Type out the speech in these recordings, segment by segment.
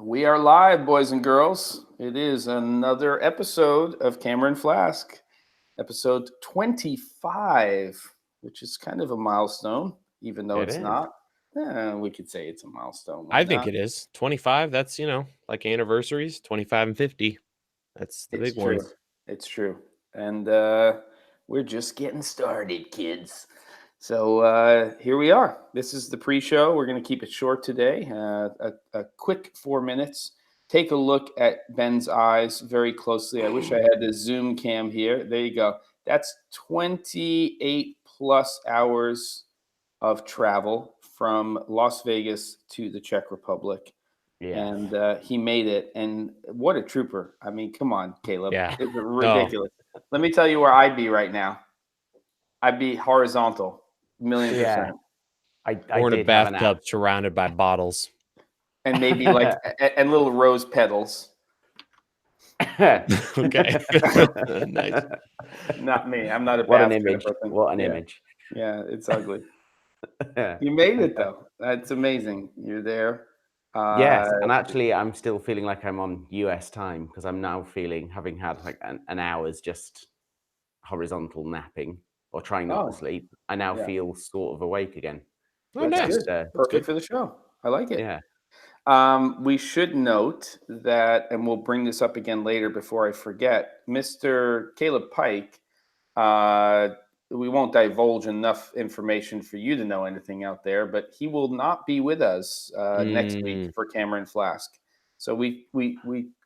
We are live, boys and girls. It is another episode of Camera and Flask, episode 25, which is kind of a milestone, even though it's not. We could say it's a milestone. I think it is. 25, that's, like anniversaries, 25 and 50. That's the big ones. It's true. And we're just getting started, kids. So here we are. This is the pre-show. We're going to keep it short today. A quick 4 minutes. Take a look at Ben's eyes very closely. I wish I had the Zoom cam here. There you go. That's 28 plus hours of travel from Las Vegas to the Czech Republic. Yeah. And he made it. And what a trooper. I mean, come on, Caleb. Yeah. It's ridiculous. Oh. Let me tell you where I'd be right now. I'd be horizontal. 1,000,000%. Yeah. Or in a bathtub surrounded by bottles. And maybe like and little rose petals. Okay. Nice. Not me. I'm not a What an image. What an image. Yeah, it's ugly. You made it though. That's amazing. You're there. Yes, and actually I'm still feeling like I'm on US time because I'm now having had like an hour's just horizontal napping or trying not to sleep. I now feel sort of awake again. Oh, nice. Perfect for the show. I like it. Yeah. We should note that, and we'll bring this up again later before I forget, Mr. Caleb Pike, we won't divulge enough information for you to know anything out there, but he will not be with us next week for Camera and Flask. So we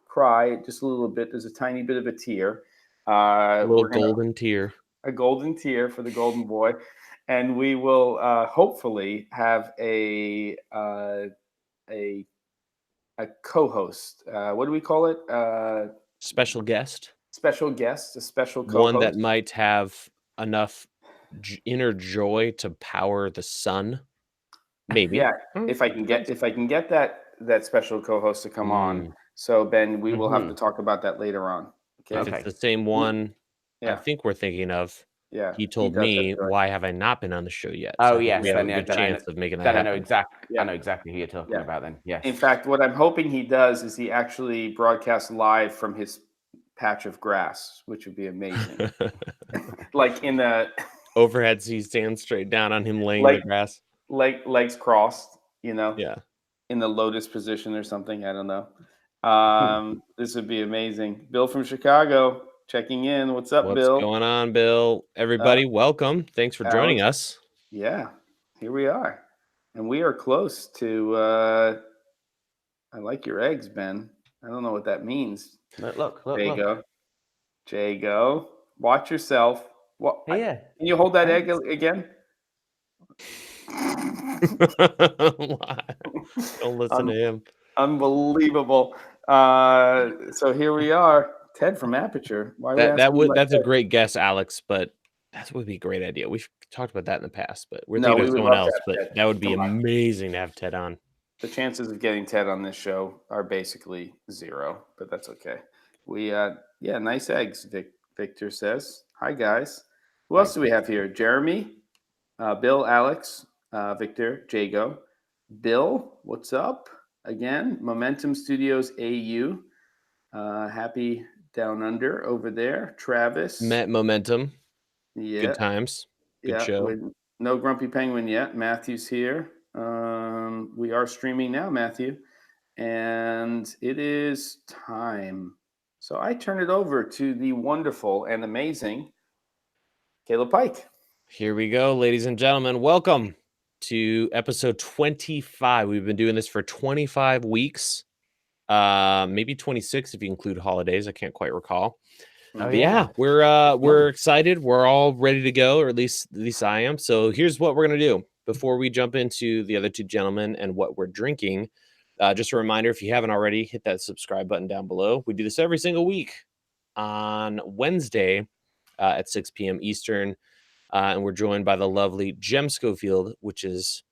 cry just a little bit. There's a tiny bit of a tear. A little golden tear. A golden tear for the golden boy. And we will hopefully have a co-host. What do we call it? Special guest. Special guest, a special co-host. One that might have enough inner joy to power the sun. Maybe. Yeah, if I can get that special co-host to come on. So Ben, we will have to talk about that later on. Okay. If it's the same one I think we're thinking of. Yeah. He told me, why have I not been on the show yet? Oh, yes. We have a good chance of making that happen. I know exactly who you're talking about then. Yes. In fact, what I'm hoping he does is he actually broadcasts live from his patch of grass, which would be amazing. Like in the overhead, so he stands straight down on him laying in the grass. Legs crossed, Yeah. In the lotus position or something. I don't know. This would be amazing. Bill from Chicago. Checking in. What's up, Bill? What's going on, Bill? Everybody, welcome. Thanks for joining us. Yeah, here we are. And we are close to, I like your eggs, Ben. I don't know what that means. Look. Jago. Watch yourself. Yeah. Can you hold that egg again? Don't listen to him. Unbelievable. So here we are. Ted from Aperture. That's a great guess, Alex, but that would be a great idea. We've talked about that in the past, but we're thinking of someone else. But that would be amazing to have Ted on. The chances of getting Ted on this show are basically zero, but that's okay. Nice eggs, Victor says. Hi, guys. Who else do we have here? Jeremy, Bill, Alex, Victor, Jago. Bill, what's up? Again, Momentum Studios AU. Happy Down Under over there. Travis. Met Momentum. Yeah. Good times. Good show. No Grumpy Penguin yet. Matthew's here. We are streaming now, Matthew. And it is time. So I turn it over to the wonderful and amazing Caleb Pike. Here we go, ladies and gentlemen. Welcome to episode 25. We've been doing this for 25 weeks. Maybe 26 if you include holidays. I can't quite recall. We're excited. We're all ready to go, or at least I am. So here's what we're gonna do before we jump into the other two gentlemen and what we're drinking. Just a reminder, if you haven't already, hit that subscribe button down below. We do this every single week on Wednesday at 6 p.m. Eastern, and we're joined by the lovely Jem Schofield, which is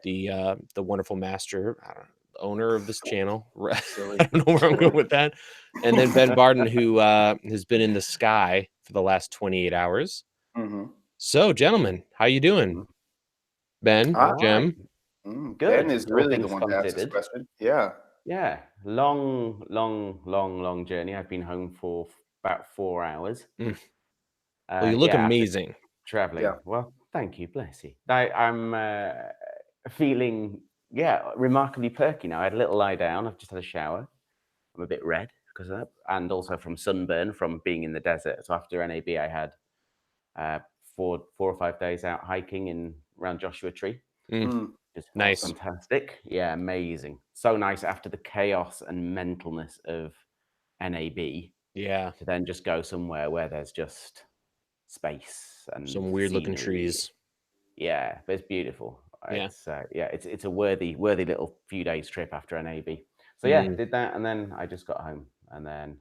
the wonderful master. I don't know, owner of this channel. I don't know where I'm going with that. And then Ben Barden, who has been in the sky for the last 28 hours. So, gentlemen, how you doing? Ben, Jem? Good. Ben is really the one to ask this question. Yeah. Yeah, long journey. I've been home for about 4 hours. Well, you look yeah, amazing. Traveling. Yeah. Well, thank you, bless you. I'm feeling, remarkably perky now. I had a little lie down. I've just had a shower. I'm a bit red because of that, and also from sunburn from being in the desert. So after NAB, I had 4 or 5 days out hiking around Joshua Tree. Just Nice. fantastic. Yeah, amazing. So nice after the chaos and mentalness of NAB. Yeah. To then just go somewhere where there's just space and some weird looking scenery. trees. Yeah, but it's beautiful. Yeah. It's a worthy little few days trip after NAB. So yeah, did that, and then I just got home, and then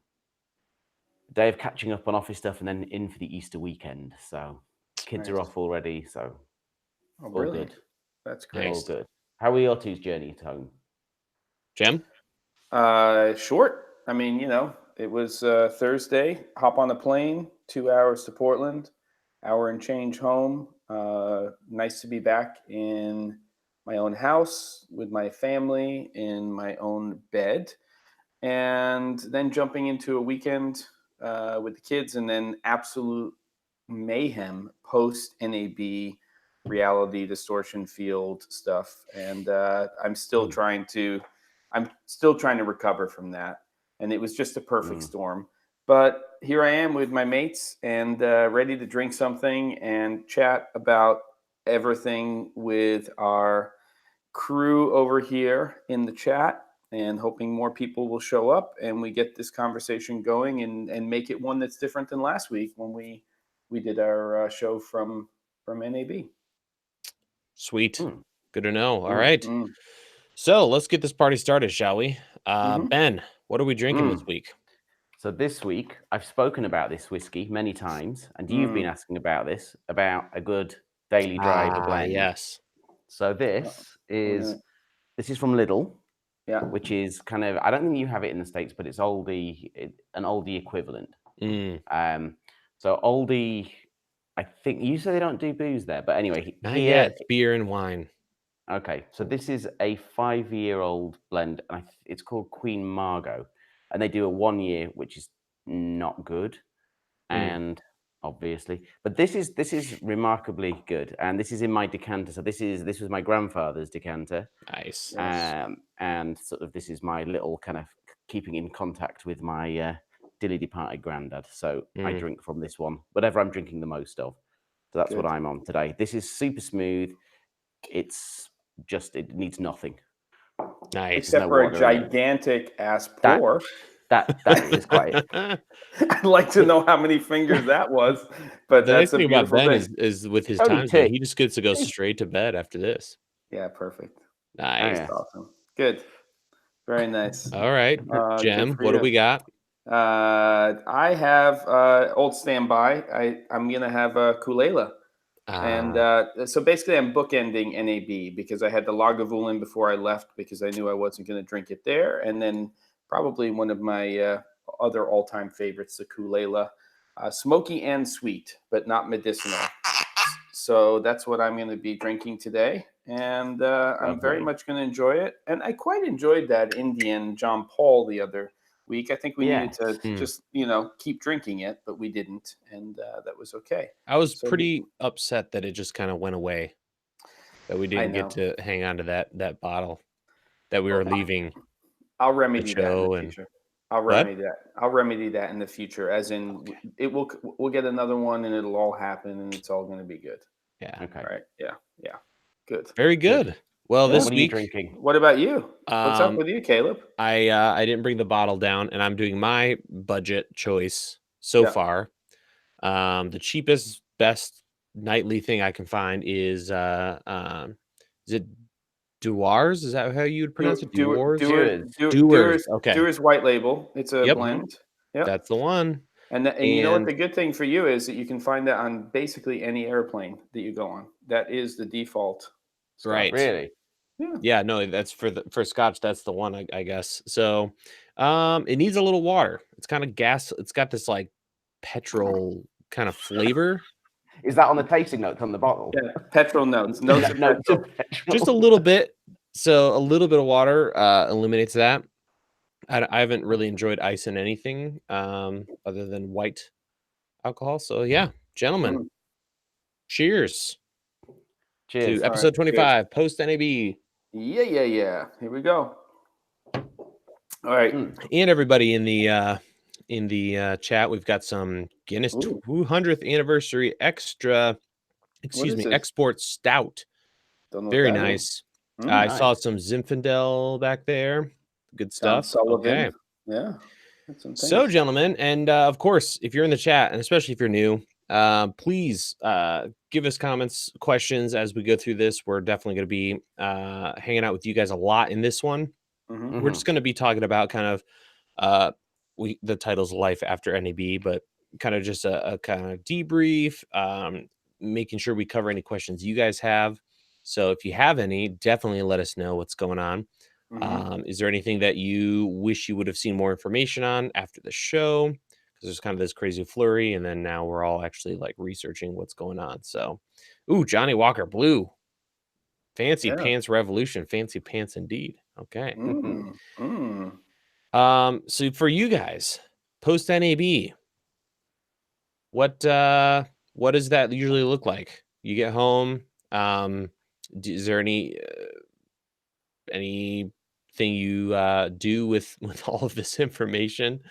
a day of catching up on office stuff, and then in for the Easter weekend. So kids are off already, so all good. That's great. All good. How were your two's journey to home? Jem? Short. I mean, it was Thursday. Hop on the plane, 2 hours to Portland, hour and change home. Nice to be back in my own house with my family in my own bed, and then jumping into a weekend with the kids, and then absolute mayhem post NAB reality distortion field stuff. And I'm still trying to recover from that. And it was just a perfect storm. But here I am with my mates and ready to drink something and chat about everything with our crew over here in the chat, and hoping more people will show up and we get this conversation going and make it one that's different than last week when we did our show from NAB. Sweet. Good to know. All right. So let's get this party started, shall we? Ben, what are we drinking this week? So this week, I've spoken about this whiskey many times, and you've been asking about a good daily driver blend. Yes. So this is from Lidl, which is kind of, I don't think you have it in the States, but it's an oldie equivalent. So oldie, I think you say they don't do booze there, but anyway, not yet. It's beer and wine. Okay, so this is a 5-year-old blend, and it's called Queen Margot, and they do a 1 year, which is not good, and obviously, but this is remarkably good, and this is in my decanter. So this was my grandfather's decanter. Nice. And sort of this is my little kind of keeping in contact with my dearly departed granddad. So I drink from this one, whatever I'm drinking the most of. So that's what I'm on today. This is super smooth. It needs nothing. Nice. Except for a gigantic ass pour. That is quite. I'd like to know how many fingers that was, but the that's nice thing about Ben thing. is with his time zone, he just gets to go straight to bed after this. Yeah, perfect. Nice. That's awesome. Good. Very nice. All right, Jem, what do we got? I have old standby. I'm gonna have a Kulela. And so basically I'm bookending NAB because I had the Lagavulin before I left because I knew I wasn't going to drink it there. And then probably one of my other all-time favorites, the Kulela. Smoky and sweet, but not medicinal. So that's what I'm going to be drinking today. And I'm very much going to enjoy it. And I quite enjoyed that Indian John Paul the other week. I think we needed to just, keep drinking it, but we didn't. And that was okay. I was pretty upset that it just kind of went away, that we didn't get to hang on to that bottle that we were leaving. I'll remedy that in the future. I'll remedy that in the future, as in we'll get another one and it'll all happen and it's all going to be good. Yeah. Okay. All right. Yeah. Good. Very good. Well, this week, what are you drinking? What about you? What's up with you, Caleb? I didn't bring the bottle down, and I'm doing my budget choice so far. The cheapest, best nightly thing I can find is it Dewar's? Is that how you would pronounce it? Dewar's. Okay. Dewar's White Label. It's a blend. Yep. That's the one. And you know what the good thing for you is that you can find that on basically any airplane that you go on. That is the default. Scotch. Right. Really? Yeah. No, that's for Scotch. That's the one, I guess. So, it needs a little water. It's kind of gas. It's got this like petrol kind of flavor. Is that on the tasting notes on the bottle? Yeah, petrol notes. Notes of petrol. Just a little bit. So a little bit of water eliminates that. I haven't really enjoyed ice in anything other than white alcohol. So yeah, gentlemen, Mm. cheers Cheers. to All right. episode Cheers. 25 post NAB. Yeah. Here we go. All right. And everybody in the chat, we've got some Guinness Ooh. 200th anniversary extra, excuse me, this? export stout. Don't know Very what that is. nice. Mm, I saw nice. some Zinfandel back there. Good Tom stuff. Sullivan. Okay. Yeah. That's some So, things. gentlemen, and of course, if you're in the chat, and especially if you're new, please give us comments, questions as we go through this. We're definitely going to be hanging out with you guys a lot in this one. Mhm. We're just going to be talking about kind of the title's Life After NAB, but kind of just a kind of debrief, making sure we cover any questions you guys have. So if you have any, definitely let us know what's going on. Mhm. Is there anything that you wish you would have seen more information on after the show? Because there's kind of this crazy flurry, and then now we're all actually like researching what's going on. So, ooh, Johnny Walker Blue, fancy Yeah. pants revolution, fancy pants indeed. Okay. So for you guys, post NAB, what does that usually look like? You get home. Is there anything you do with all of this information?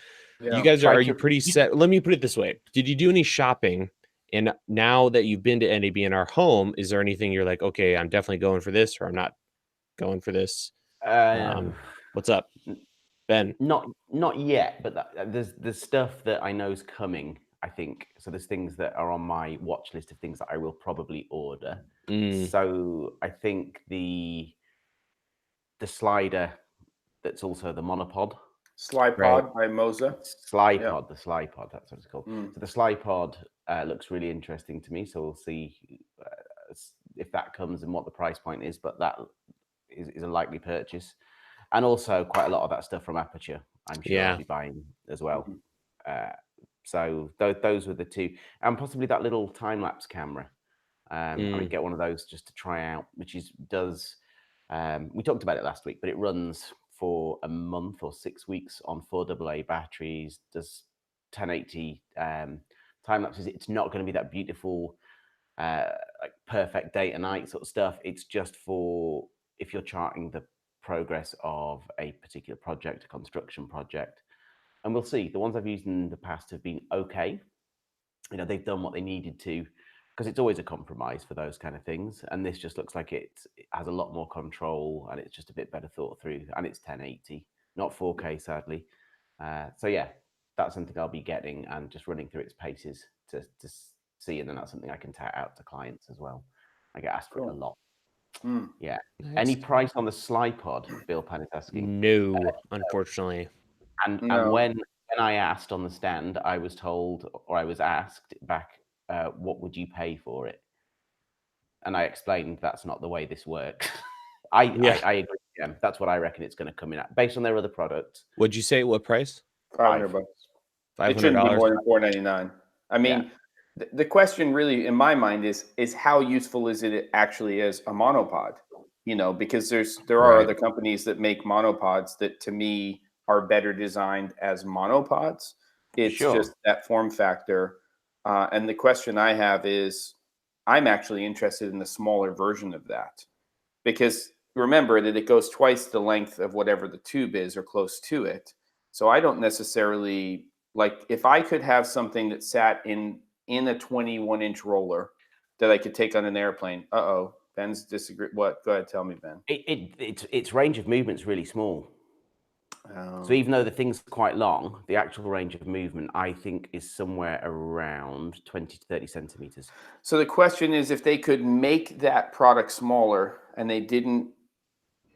Yeah. You guys Try are you to pretty set? Let me put it this way: did you do any shopping? And now that you've been to NAB in our home, is there anything you're like, okay, I'm definitely going for this, or I'm not going for this? What's up, Ben? not yet, but there's stuff that I know is coming. I think so. There's things that are on my watch list of things that I will probably order. So I think the slider that's also the monopod. Slipod by Moza. Slipod, the Slipod, that's what it's called. Mm. So the Slipod looks really interesting to me. So we'll see if that comes and what the price point is, but that is a likely purchase. And also quite a lot of that stuff from Aperture, I'm sure I'll be buying as well. So those were the two, and possibly that little time lapse camera. I would get one of those just to try out, which does. We talked about it last week, but it runs for a month or 6 weeks on 4AA batteries. Does 1080 time lapses. It's not going to be that beautiful, like perfect day and night sort of stuff. It's just for if you're charting the progress of a particular project, a construction project. And we'll see. The ones I've used in the past have been okay. They've done what they needed to, because it's always a compromise for those kind of things. And this just looks like it has a lot more control, and it's just a bit better thought through. And it's 1080, not 4K, sadly. So yeah, that's something I'll be getting and just running through its paces to see. And then that's something I can tout out to clients as well. I get asked for it a lot. Yeah. Nice. Any price on the Slipod? Bill Pan is asking. No, unfortunately. And No. when I asked on the stand, I was told, or I was asked back, what would you pay for it? And I explained that's not the way this works. I agree. Yeah, that's what I reckon it's going to come in at, based on their other products. Would you say what price? $500. It shouldn't be more than $499. I mean, the question really in my mind is how useful is it actually as a monopod? Because there are other companies that make monopods that to me are better designed as monopods. It's just that form factor. And the question I have is, I'm actually interested in the smaller version of that, because remember that it goes twice the length of whatever the tube is or close to it. So I don't necessarily like, if I could have something that sat in a 21-inch roller that I could take on an airplane. Ben's disagree. What? Go ahead, tell me, Ben. Its range of movement's really small. So even though the thing's quite long, the actual range of movement, I think, is somewhere around 20 to 30 centimeters. So the question is, if they could make that product smaller and they didn't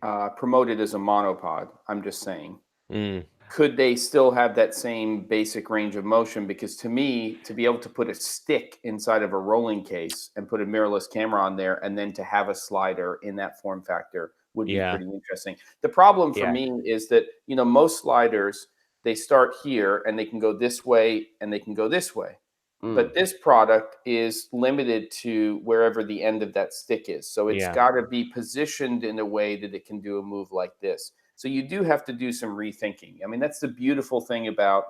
promote it as a monopod, I'm just saying, could they still have that same basic range of motion? Because to me, to be able to put a stick inside of a rolling case and put a mirrorless camera on there, and then to have a slider in that form factor would be pretty interesting. The problem for me is that, most sliders, they start here and they can go this way and they can go this way. But this product is limited to wherever the end of that stick is. So it's got to be positioned in a way that it can do a move like this. So you do have to do some rethinking. I mean, that's the beautiful thing about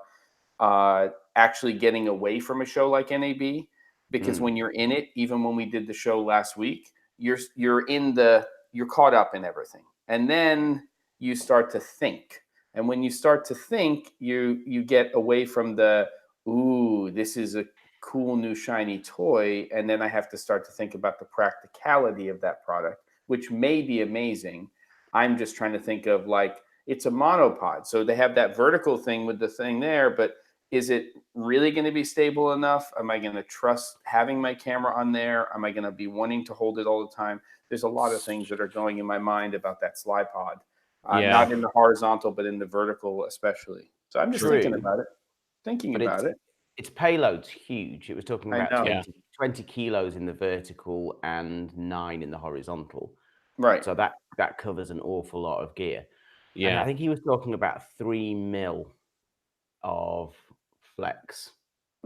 actually getting away from a show like NAB, because when you're in it, even when we did the show last week, you're caught up in everything, and then you start to think. And when you start to think, you get away from the, ooh, this is a cool new shiny toy, and then I have to start to think about the practicality of that product, which may be amazing. I'm just trying to think of, like, it's a monopod, so they have that vertical thing with the thing there, but is it really going to be stable enough? Am I going to trust having my camera on there? Am I going to be wanting to hold it all the time? There's a lot of things that are going in my mind about that slide pod. Not in the horizontal, but in the vertical especially. So I'm just thinking about it, Its payload's huge. It was talking about 20 kilos in the vertical and 9 in the horizontal. Right. So that covers an awful lot of gear. Yeah. And I think he was talking about 3 mil of flex.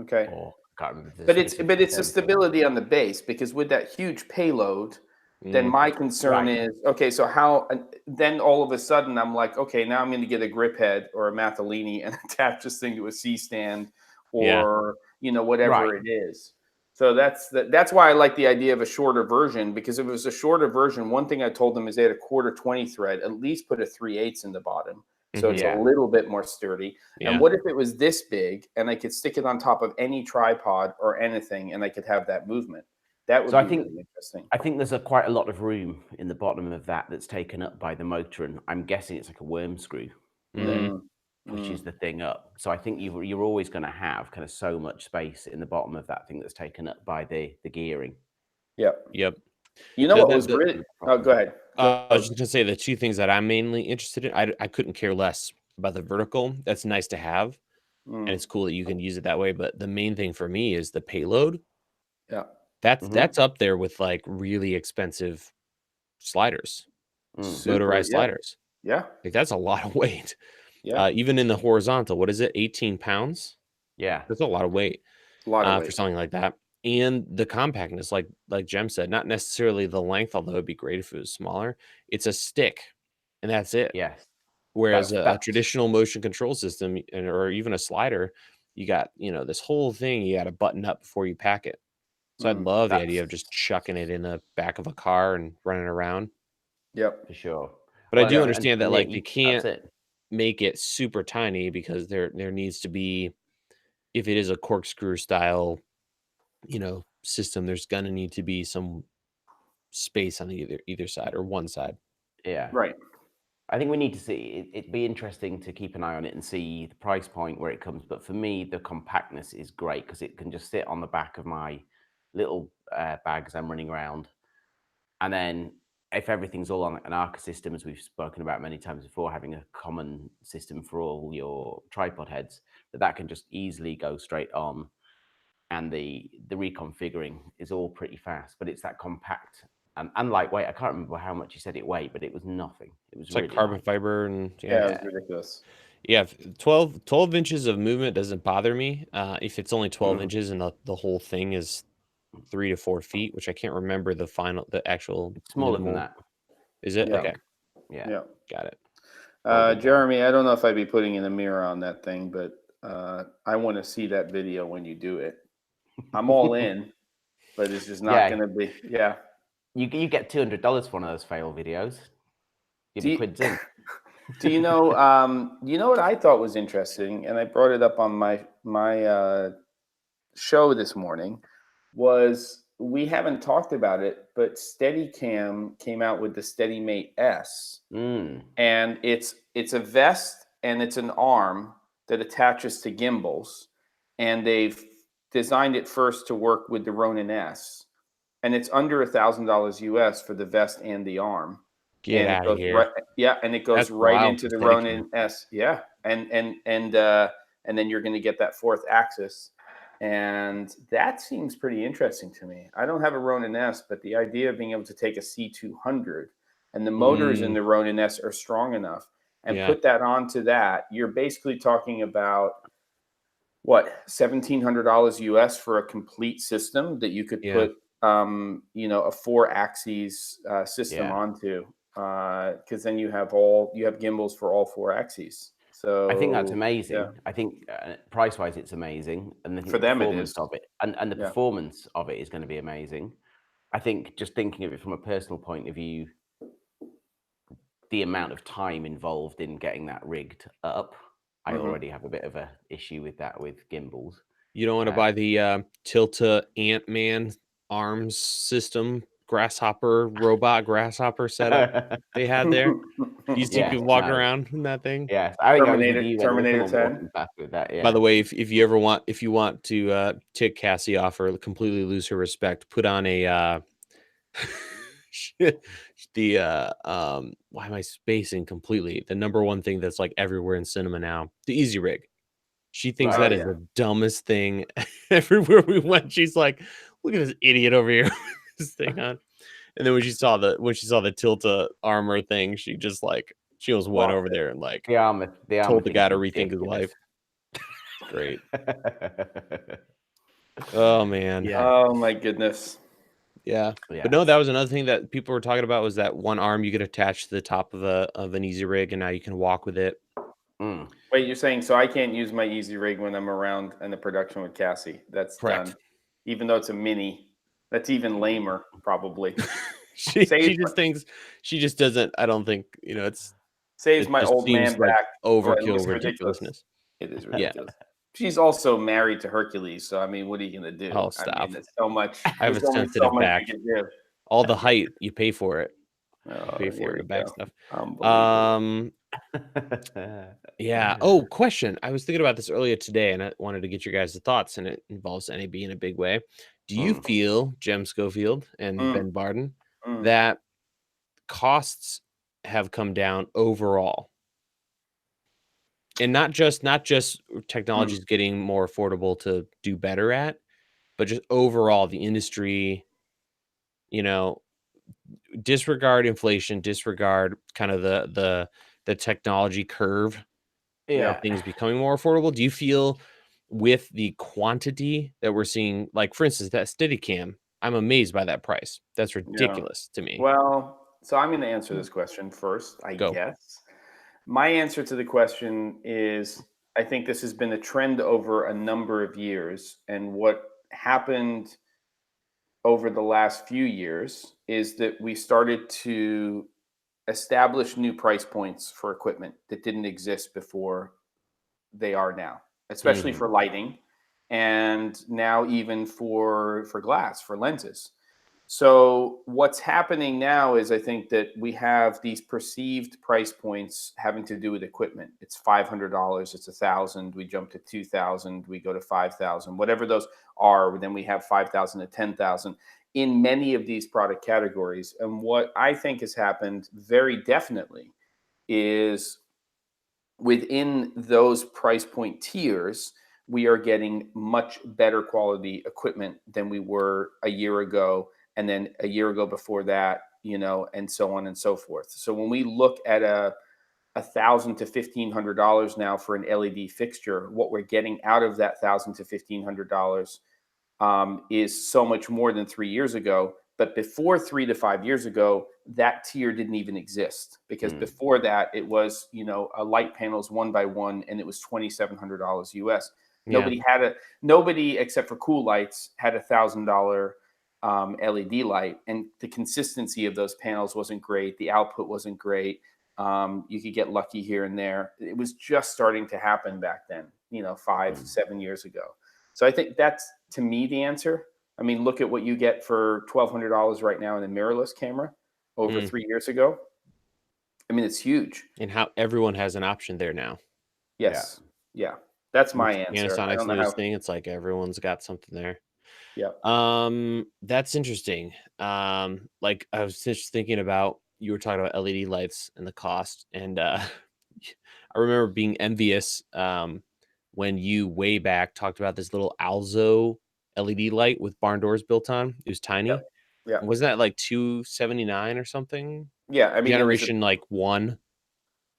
Okay. Or I can't remember. But it's a stability on the base, because with that huge payload, then my concern is, okay, so how, then all of a sudden I'm like, okay, now I'm going to get a grip head or a Mathellini and attach this thing to a C-stand or, whatever it is. So that's why I like the idea of a shorter version, because if it was a shorter version, one thing I told them is they had a 1/4 thread, at least put a 3/8 in the bottom. So it's a little bit more sturdy. And what if it was this big and I could stick it on top of any tripod or anything and I could have that movement? That would be really interesting. I think there's quite a lot of room in the bottom of that's taken up by the motor, and I'm guessing it's like a worm screw that pushes the thing up. So I think you're always going to have kind of so much space in the bottom of that thing that's taken up by the gearing. Yep. You know what was really? Oh, go ahead. I was just gonna say the two things that I'm mainly interested in. I couldn't care less about the vertical. That's nice to have, and it's cool that you can use it that way. But the main thing for me is the payload. Yeah. That's up there with like really expensive sliders, motorized sliders. Yeah. Like that's a lot of weight. Yeah. Even in the horizontal, what is it? 18 pounds. Yeah. That's a lot of weight. For something like that. And the compactness, like Jem said, not necessarily the length, although it'd be great if it was smaller. It's a stick, and that's it. Yes. Whereas a traditional motion control system, or even a slider, you got this whole thing you got to button up before you pack it. So I'd love the idea of just chucking it in the back of a car and running around. Yep, for sure. But I do understand that like you can't make it super tiny, because there needs to be, if it is a corkscrew style system, there's gonna need to be some space on either side or one side. Yeah. Right. I think we need to see it'd be interesting to keep an eye on it and see the price point where it comes. But for me, the compactness is great, because it can just sit on the back of my little bags I'm running around. And then if everything's all on an Arca system, as we've spoken about many times before, having a common system for all your tripod heads, that can just easily go straight on. And the reconfiguring is all pretty fast, but it's that compact and lightweight. I can't remember how much you said it weighed, but it was nothing. It was really like carbon fiber, and it was ridiculous. Yeah, 12 inches of movement doesn't bother me. If it's only 12 inches and the whole thing is 3 to 4 feet, which I can't remember the actual. It's smaller than that. Is it? Yeah. Okay. Yeah. Got it. Jeremy, I don't know if I'd be putting in a mirror on that thing, but I want to see that video when you do it. I'm all in, but it's just not going to be. Yeah. You get $200 for one of those fail videos. You'd be quids in. Do you know what I thought was interesting, and I brought it up on my show this morning, was we haven't talked about it, but Steadicam came out with the SteadyMate S, and it's a vest and it's an arm that attaches to gimbals, and they've designed it first to work with the Ronin S, and it's under $1,000 US for the vest and the arm. Get out of here! And it goes right into the Ronin S. Yeah, and then you're going to get that 4th axis, and that seems pretty interesting to me. I don't have a Ronin S, but the idea of being able to take a C200 and the motors in the Ronin S are strong enough, and put that onto that, you're basically talking about what, $1,700 US for a complete system that you could put a 4 axes system onto. because then you have gimbals for all 4 axes. So I think that's amazing. yeah. I think price-wise, it's amazing, and I think For the them it performance is. of it, and the Yeah. performance of it is going to be amazing. I think just thinking of it from a personal point of view, the amount of time involved in getting that rigged up, I already have a bit of a issue with that with gimbals. You don't want to buy the Tilta Ant-Man arms system, robot grasshopper setup they had there. You see people walking around in that thing. Yes, I think I was with you when Terminator someone 10. walking past with that. Yeah. By the way, if you want to tick Cassie off or completely lose her respect, put on a why am I spacing completely? The number one thing that's like everywhere in cinema now, the Easy Rig. She thinks that is the dumbest thing. Everywhere we went, she's like, "Look at this idiot over here with this thing on." And then when she saw the Tilta armor thing, she almost went over there and like told the guy to rethink his life. Great. Oh man. Yeah. Oh my goodness. Yeah. But no, that was another thing that people were talking about, was that one arm you could attach to the top of an Easy Rig, and now you can walk with it. Wait, you're saying so I can't use my Easy Rig when I'm around in the production with Cassie? That's correct. Done. Even though it's a mini, that's even lamer, probably. she just doesn't. I don't think it's saves my old man like back. overkill ridiculousness. It is ridiculous. Yeah. She's also married to Hercules, so I mean, what are you gonna do? Oh, stop! I mean, there's so much. I have a sensitive back. All the height, you pay for it. Oh, pay for the back stuff. Yeah. Oh, question. I was thinking about this earlier today, and I wanted to get your guys' thoughts, and it involves NAB in a big way. Do you feel, Jem Schofield and Ben Barden, that costs have come down overall? And not just technology is getting more affordable to do better at, but just overall the industry, disregard inflation, disregard kind of the technology curve, things becoming more affordable. Do you feel with the quantity that we're seeing, like for instance, that Steadicam, I'm amazed by that price. That's ridiculous to me. Well, so I'm going to answer this question first, I guess. My answer to the question is, I think this has been a trend over a number of years. And what happened over the last few years is that we started to establish new price points for equipment that didn't exist before they are now, especially for lighting, and now even for glass, for lenses. So what's happening now is I think that we have these perceived price points having to do with equipment. It's $500, it's $1,000, we jump to $2,000, we go to $5,000, whatever those are. Then we have $5,000 to $10,000 in many of these product categories. And what I think has happened very definitely is within those price point tiers, we are getting much better quality equipment than we were a year ago, and then a year ago before that, and so on and so forth. So when we look at $1,000 to $1,500 now for an LED fixture, what we're getting out of that $1,000 to $1,500 is so much more than 3 years ago. But before 3 to 5 years ago, that tier didn't even exist, because before that it was, a light panels 1x1, and it was $2,700 US. Yeah. Nobody except for Cool Lights had $1,000 LED light, and the consistency of those panels wasn't great. The output wasn't great. You could get lucky here and there. It was just starting to happen back then, 5-7 years ago. So I think that's, to me, the answer. I mean, look at what you get for $1,200 right now in a mirrorless camera over 3 years ago. I mean, it's huge. And how everyone has an option there now. Yes. Yeah. That's my answer. Panasonic's newest thing. It's like everyone's got something there. Yeah. That's interesting. Like I was just thinking about, you were talking about LED lights and the cost, and I remember being envious when you way back talked about this little Alzo LED light with barn doors built on. It was tiny. Yeah. Wasn't that like $279 or something? Yeah. I mean, generation like 1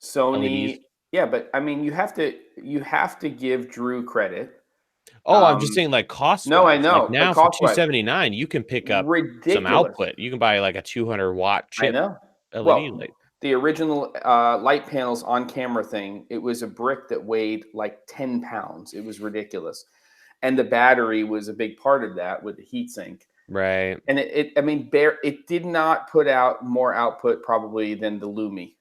Sony. LEDs. Yeah, but I mean, you have to give Drew credit. Oh, I'm just saying, like, cost. No, I know. Like now for $279, you can pick up some output. You can buy like a 200-watt chip. I know. LED light. The original light panels on camera thing, it was a brick that weighed like 10 pounds. It was ridiculous. And the battery was a big part of that with the heatsink. Right. And it did not put out more output probably than the Lumi,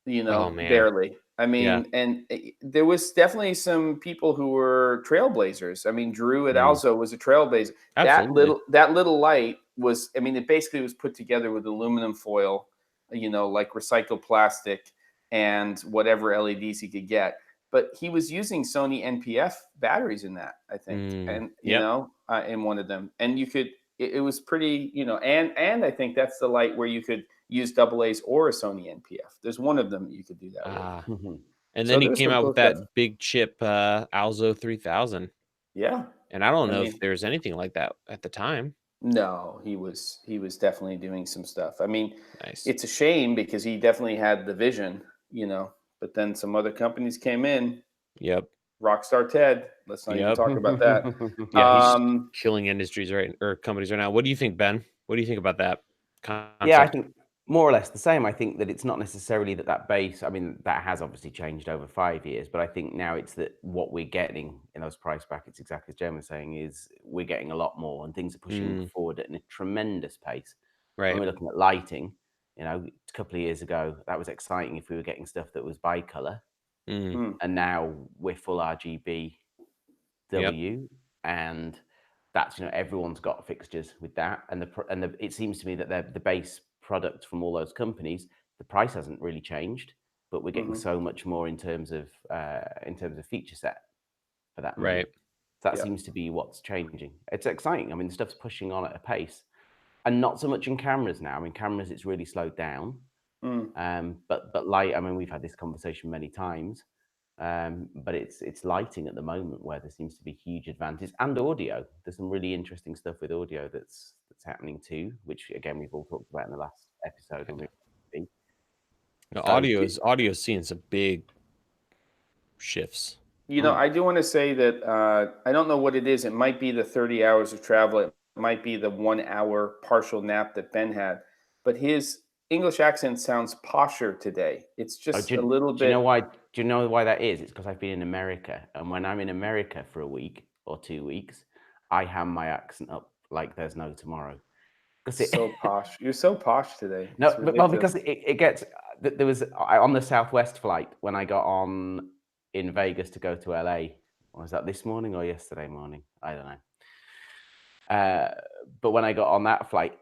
barely. I mean, and there was definitely some people who were trailblazers. I mean, Drew at Alzo was a trailblazer. Absolutely. That little light was, it basically was put together with aluminum foil, like recycled plastic and whatever LEDs he could get. But he was using Sony NPF batteries in that, I think, and in one of them, and you could. It was pretty, and I think that's the light where you could use AA's or a Sony NPF. There's one of them you could do that with. And then he came out with that big chip Alzo 3000. Yeah. And I don't know if there's anything like that at the time. No, he was definitely doing some stuff. I mean, nice. It's a shame because he definitely had the vision, but then some other companies came in. Yep. Rockstar Ted. Let's not even talk about that. He's killing industries or companies right now. What do you think, Ben? What do you think about that concept? Yeah, I think more or less the same. I think that it's not necessarily that base. I mean, that has obviously changed over 5 years, but I think now it's that what we're getting in those price brackets, exactly as Jem was saying, is we're getting a lot more and things are pushing forward at a tremendous pace. Right. When we're looking at lighting, a couple of years ago, that was exciting if we were getting stuff that was bicolor. And now we're full RGB W, and that's everyone's got fixtures with that, and it seems to me that the base product from all those companies, the price hasn't really changed, but we're getting so much more in terms of feature set for that money. Right. So that seems to be what's changing. It's exciting. I mean, the stuff's pushing on at a pace, and not so much in cameras now. I mean, cameras it's really slowed down. But light, I mean, we've had this conversation many times, but it's lighting at the moment where there seems to be huge advantage, and audio. There's some really interesting stuff with audio that's happening too, which again we've all talked about in the last episode. Audio's seeing some big shifts. I do want to say that I don't know what it is. It might be the 30 hours of travel. It might be the 1 hour partial nap that Ben had, but his English accent sounds posher today. It's just a little bit. Do you know why? Do you know why that is? It's because I've been in America, and when I'm in America for a week or 2 weeks, I ham my accent up like there's no tomorrow. So posh. You're so posh today. No, well, because it gets. There was on the Southwest flight when I got on in Vegas to go to LA. Was that this morning or yesterday morning? I don't know. But when I got on that flight,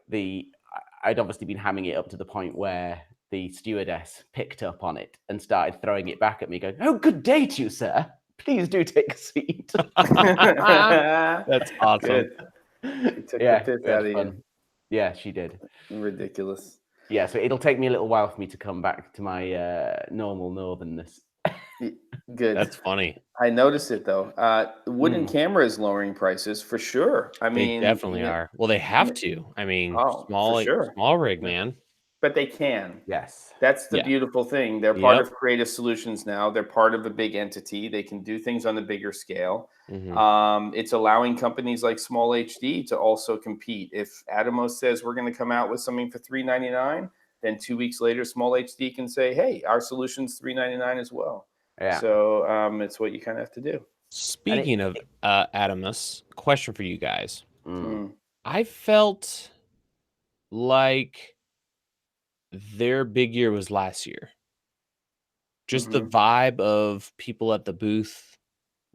I'd obviously been hamming it up to the point where the stewardess picked up on it and started throwing it back at me, going, "Oh, good day to you, sir. Please do take a seat." That's awesome. She took the piss out of you. Yeah, she did. Ridiculous. Yeah, so it'll take me a little while for me to come back to my normal northernness. Good. That's funny. I noticed it though. Wooden camera is lowering prices for sure. I mean, they definitely are. Well, they have to. I mean, small rig, man. But they can. Yes. That's the beautiful thing. They're part of Creative Solutions now. They're part of a big entity. They can do things on a bigger scale. It's allowing companies like Small HD to also compete. If Atomos says we're going to come out with something for $399, then 2 weeks later, Small HD can say, "Hey, our solution's $399 as well." Yeah. So it's what you kind of have to do. Speaking of Atomos, question for you guys. I felt like their big year was last year. Just the vibe of people at the booth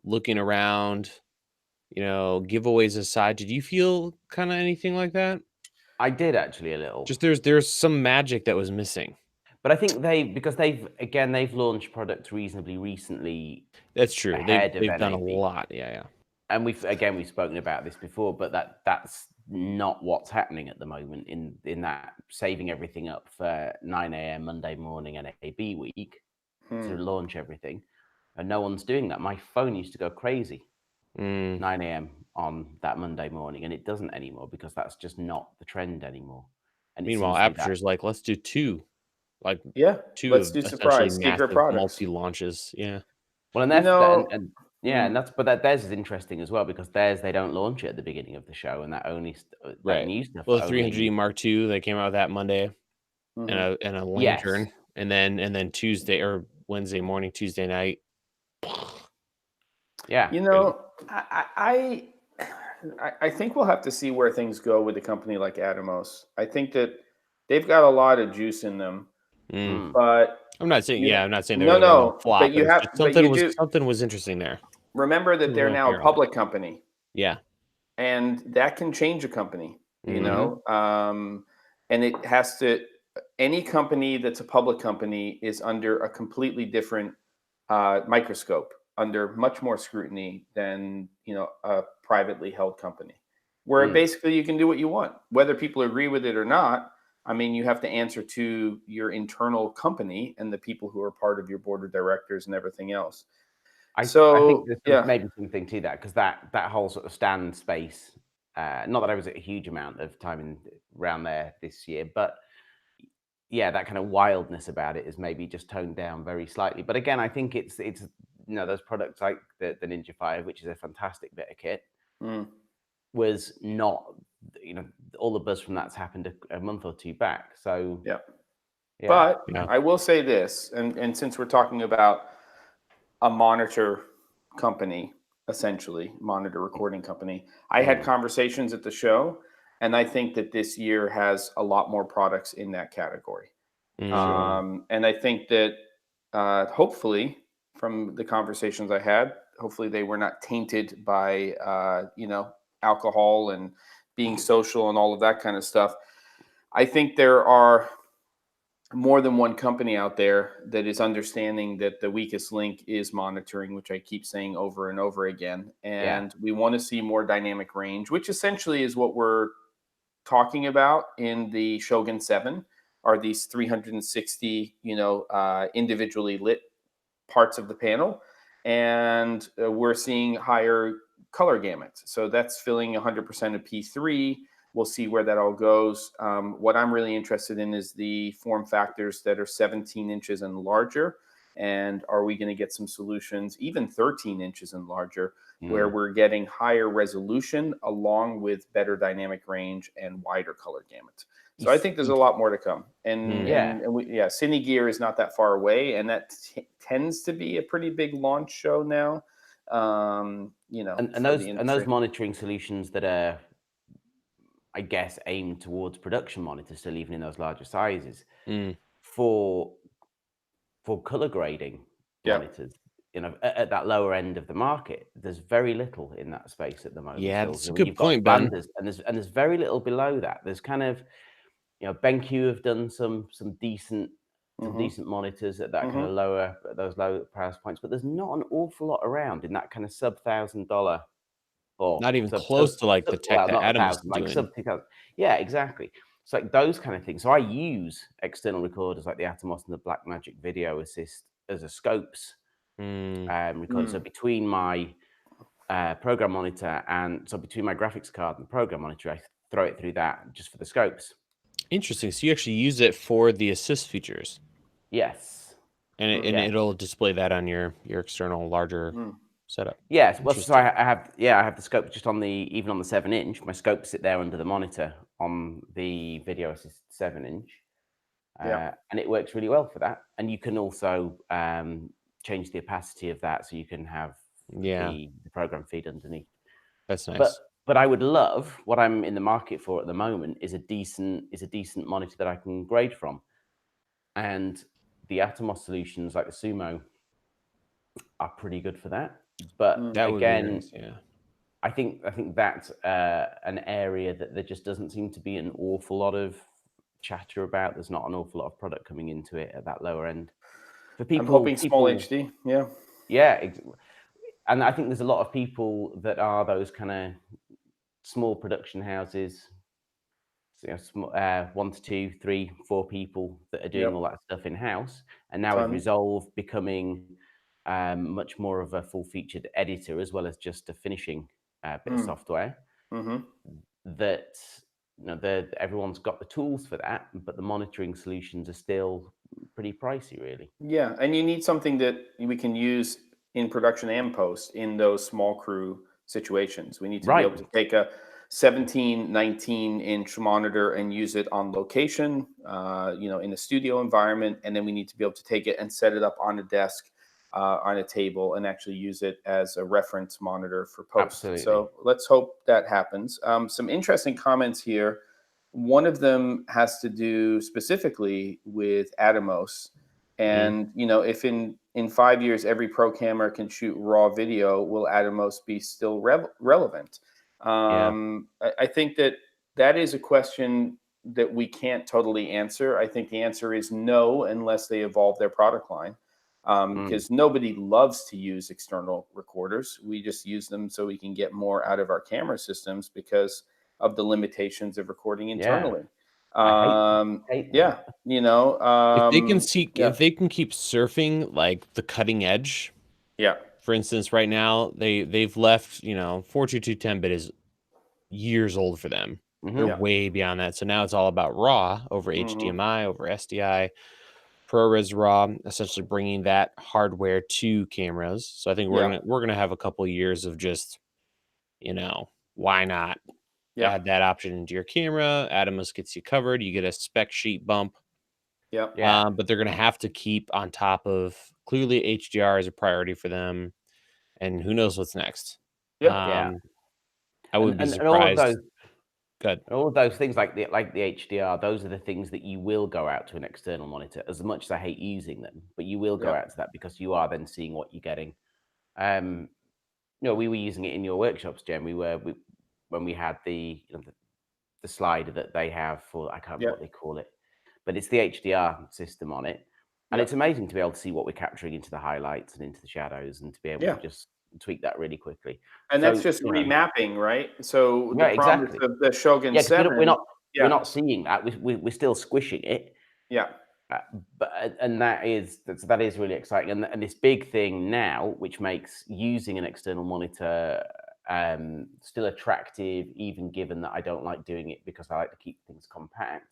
looking around, giveaways aside. Did you feel kind of anything like that? I did actually a little. Just there's some magic that was missing. But I think they've launched products reasonably recently. That's true. They've done a lot. Yeah. And we've spoken about this before, but that's not what's happening at the moment in that saving everything up for 9 a.m. Monday morning NAB week to launch everything. And no one's doing that. My phone used to go crazy 9 a.m. on that Monday morning, and it doesn't anymore because that's just not the trend anymore. And meanwhile, Aperture's like, let's do two. Let's do surprise secret products, multi-launches. Yeah. Well, and but theirs is interesting as well because theirs they don't launch it at the beginning of the show, and that only that new stuff. Well, the 300D Mark II, they came out with that Monday. and a lantern, and then Tuesday or Wednesday morning, Tuesday night. Yeah. You know, I think we'll have to see where things go with a company like Atomos. I think that they've got a lot of juice in them, but I'm not saying, you, I'm not saying they no, were going to no, flop, but but you it's have, just but you do something was interesting there. remember that they're now a public company, Yeah. and that can change a company, you know, and it has to. Any company that's a public company is under a completely different microscope, under much more scrutiny than a privately held company, where basically you can do what you want, whether people agree with it or not. I mean, you have to answer to your internal company and the people who are part of your board of directors and everything else. I think So there's maybe something to that, because that whole sort of stand space. Not that I was a huge amount of time around there this year, but yeah, that kind of wildness about it is maybe just toned down very slightly. But again, I think it's those products like the Ninja 5, which is a fantastic bit of kit, was not, all the buzz from that's happened a month or two back. So yeah. yeah. But I will say this, and since we're talking about a monitor company, essentially monitor recording company, I had conversations at the show, and I think that this year has a lot more products in that category. And I think that hopefully, from the conversations I had, hopefully they were not tainted by alcohol and being social and all of that kind of stuff. I think there are more than one company out there that is understanding that the weakest link is monitoring, which I keep saying over and over again. And we want to see more dynamic range, which essentially is what we're talking about in the Shogun 7, are these 360, individually lit parts of the panel. And we're seeing higher color gamuts. So that's filling 100% of P3. We'll see where that all goes. What I'm really interested in is the form factors that are 17 inches and larger. And are we going to get some solutions, even 13 inches and larger, where we're getting higher resolution along with better dynamic range and wider color gamut? So I think there's a lot more to come. And Cine Gear is not that far away, and that tends to be a pretty big launch show now. And those monitoring solutions that are, I guess, aimed towards production monitors, still even in those larger sizes, for color grading monitors, at that lower end of the market, there's very little in that space at the moment. Yeah, still. that's a When good you've got point, Ben. banders, and there's very little below that. There's kind of, BenQ have done some decent monitors at that kind of those low price points, but there's not an awful lot around in that kind of sub $1,000, or not even close to like the tech that Atomos is like doing. sub 2,000. Yeah, exactly. It's like those kind of things. So I use external recorders like the Atomos and the Blackmagic Video Assist as a scopes recorder. So between my program monitor between my graphics card and the program monitor, I throw it through that just for the scopes. Interesting. So you actually use it for the assist features. Yes. And it'll display that on your external larger setup. Yes. Well, so I have the scope just on even on the 7-inch. My scopes sit there under the monitor on the Video Assist 7-inch. And it works really well for that. And you can also change the opacity of that, so you can have the program feed underneath. That's nice. But I would love, what I'm in the market for at the moment is a decent monitor that I can grade from. And the Atomos solutions like the Sumo are pretty good for that. But that again, would be nice, I think that's an area that there just doesn't seem to be an awful lot of chatter about. There's not an awful lot of product coming into it at that lower end. For people, I'm hoping small HD. Yeah. And I think there's a lot of people that are those kind of small production houses, 1 to 2, 3, 4 people that are doing all that stuff in house. And now with Resolve becoming much more of a full-featured editor as well as just a finishing bit of software, that everyone's got the tools for that, but the monitoring solutions are still pretty pricey, really. Yeah, and you need something that we can use in production and post in those small crew situations. We need to be able to take a 17, 19-inch monitor and use it on location, in a studio environment. And then we need to be able to take it and set it up on a desk, on a table, and actually use it as a reference monitor for post. Absolutely. So let's hope that happens. Some interesting comments here. One of them has to do specifically with Atomos. And, if in 5 years, every pro camera can shoot raw video, will Atomos be still relevant? I think that is a question that we can't totally answer. I think the answer is no, unless they evolve their product line. Because nobody loves to use external recorders. We just use them so we can get more out of our camera systems because of the limitations of recording internally. I hate Yeah, If they can yeah, if they can keep surfing like the cutting edge, yeah, for instance, right now they've left, 42210-bit is years old for them. They're yeah, way beyond that. So now it's all about RAW over mhm, HDMI, over SDI, ProRes RAW, essentially bringing that hardware to cameras. So I think yeah, we're gonna have a couple years of just, why not yeah, add that option into your camera? Atomos gets you covered. You get a spec sheet bump. yeah, Yeah. But they're gonna have to keep on top of, clearly HDR is a priority for them, and who knows what's next. yeah, Yeah. Um, I And would be and, and all of those surprised. Good. all of those things like the HDR, those are the things that you will go out to an external monitor. As much as I hate using them, but you will go yeah, out to that because you are then seeing what you're getting. Um, we were using it in your workshops, Jem. When we had the slider that they have for, I can't remember yeah, what they call it, but it's the HDR system on it. And yeah, it's amazing to be able to see what we're capturing into the highlights and into the shadows and to be able to yeah. just tweak that really quickly. And that's So, just remapping, right? So the yeah, promise exactly. of the Shogun Yeah, because we're 7, not we're yeah, not seeing that. We're still squishing it. yeah, Uh, but and that is really exciting, and this big thing now, which makes using an external monitor still attractive, even given that I don't like doing it because I like to keep things compact,